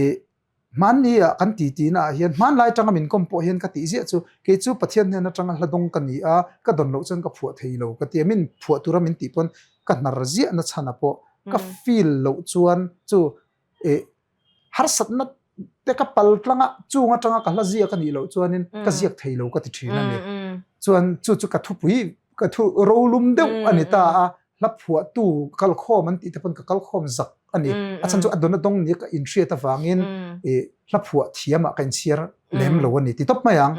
man ni a kan ti na hian man lai tanga min kom po hian ka ti zia chu ke chu pathian ne na tanga hladong kan ni a ka don lo chen ka phuwa theilo ka ti min phuwa tura min ti pon ka nar zia na chana po ka feel lo chuan chu e har sat na te ka pal tlanga chunga tanga ka lazia ka ni lo chuanin ka ziak theilo ka ti thina ni chuan chu ka thu pui ka thu rolum deuh ani ta a la phuwa tu kal khom an ti te pon ka kal khom zak ani achan chu adona dong ni ka in thria ta wangin e la phuwa thiama kan chiar lem lo ani ti top mayang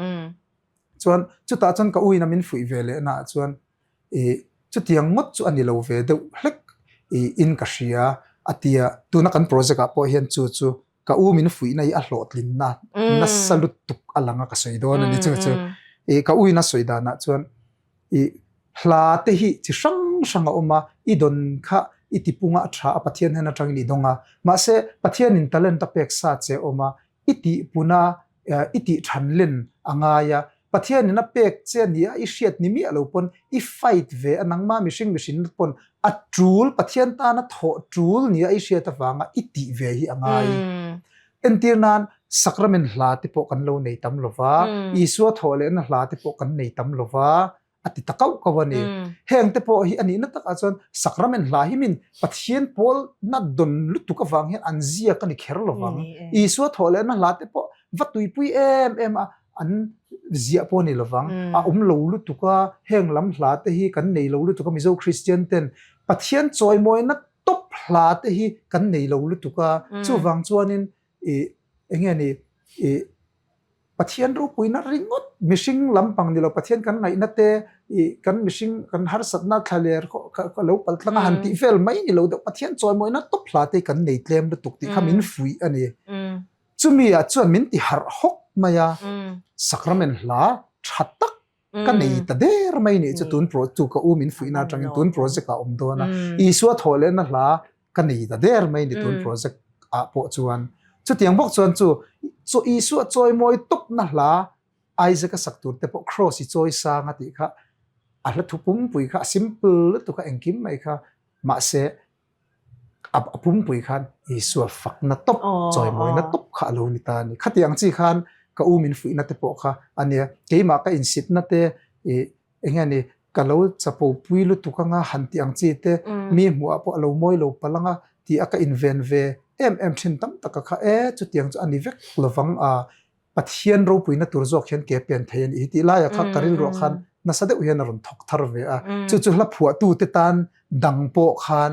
chuan chu ta chon ka uina min fui vele na chuan e chu tiang ngot chu ani lo ve deuh hlek e in ka hria atia tuna kan project a po hian chu ka u min fui na i a hlot lin na salut tuk alanga ka soidon ani chu e ka uina soidana chuan e hla te hi chi sang oma i don kha itipunga tha pathian hena tang ni donga ma se pathian in talent ta pek sa che oma iti puna iti thanlen angaya pathian in a pek che ni a i hriat ni mi alo pon i fight ve anangma mishing pon a trul pathian ta na tho trul ni a i hriat awanga iti ve hi angai entirnan sakramen hla te po kan lo nei tam lova isua thole na hla te po kan nei tam lova ati takau kawani heng te po hi ani na taka chon sakramen hla hi min pathian pol na don lutu ka wang hian anzia ka ni kher lovang isua thole na hla te po vatui pui em an zia po ni lovang a lo lutu ka heng lam hla te hi kan nei lo lutu ka mizo christian ten pathian choi moi na top hla te hi kan nei lo lutu ka chu wang chuanin e engeni e pathian ru puina ringot mishing lampang nilo pathian kan ngai na te kan mishing kan har satna thaler ko lo paltlanga hanti fel mai ni lo de pathian choi moi na top hla te kan nei tlem de tukti khamin fui ani chumi a chuan min ti har hok maya sakramen hla thatak kan nei ta der mai ni chu tun pro tu ka u min fui na tangin tun project ka om do na isua thole na hla kan nei ta der mai ni tun project a po chuan chu tiang bok chuan chu isu choi moi top na hla Isaac a saktur te po cross i choi sang ati kha a hla thupum pui kha simple tu ka engkim mai kha ma se apum pui khan isu fak na top choi moi na top kha lo ni ta ni khatiang chi khan ka u min fui na te po kha ania keima ka insit na te e engani ka lo chapo pui lu tu ka nga hantiang chi te mi mu apo lo moi lo palanga ti aka invent ve em thin tam taka kha chu tiang chu ani vek lovang a pathian ro puina turzok hian ke pen thein i ti la ya kha karil ro khan na sade u hian ron thok thar ve a chu hla phua tu te tan dang po khan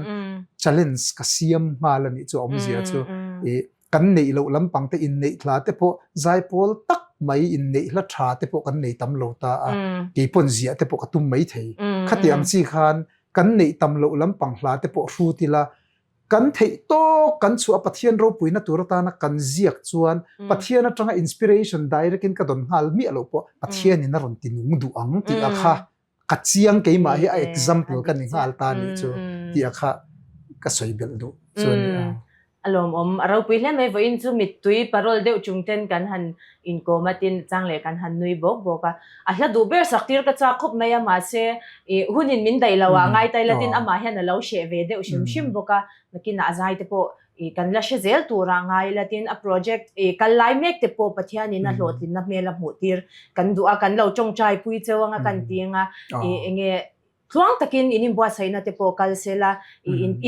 challenge ka siam malani chu om zia chu e kan nei lo lampang te in nei thla te po zai pol tak mai in nei hla tha te po kan nei tam lo ta a ke pon zia te po ka tum mai thei khatiang chi khan kan nei tam lo lampang hla te po hru tila kan thei to kan chu pathian ro puina turata na kan ziak chuan pathian atanga inspiration direct in ka don hal mi alo po pathian in ron tinung du ang ti akha ka chiang ke ma hi a example kan ni hal ta ni chu ti akha ka soibel du chuan alom arau puilen mai voin chu mitui parol deu chungten kan han in komatin changle kan han nui bok boka ahla du ber saktir ka cha khop maya ma se hunin min dai lawa ngai tai latin ama hian alo she ve deu shim boka nakina azai te po kan la she zel tura ngai latin a project kan lai mek te po pathian in a hlotin na mela mutir kan du a kan lo chong chai pui chewanga kan tinga enge thuang takin inim bua saina te po kalsela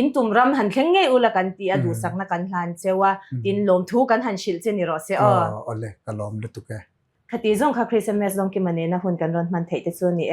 in tumram han thlenge ula kan ti adu sakna kan hlan chewa tin lom thu kan han shil che ni ro se ole kalom le tu ke khati zong kha christmas zong ki manena hun kan ron man thei te chu ni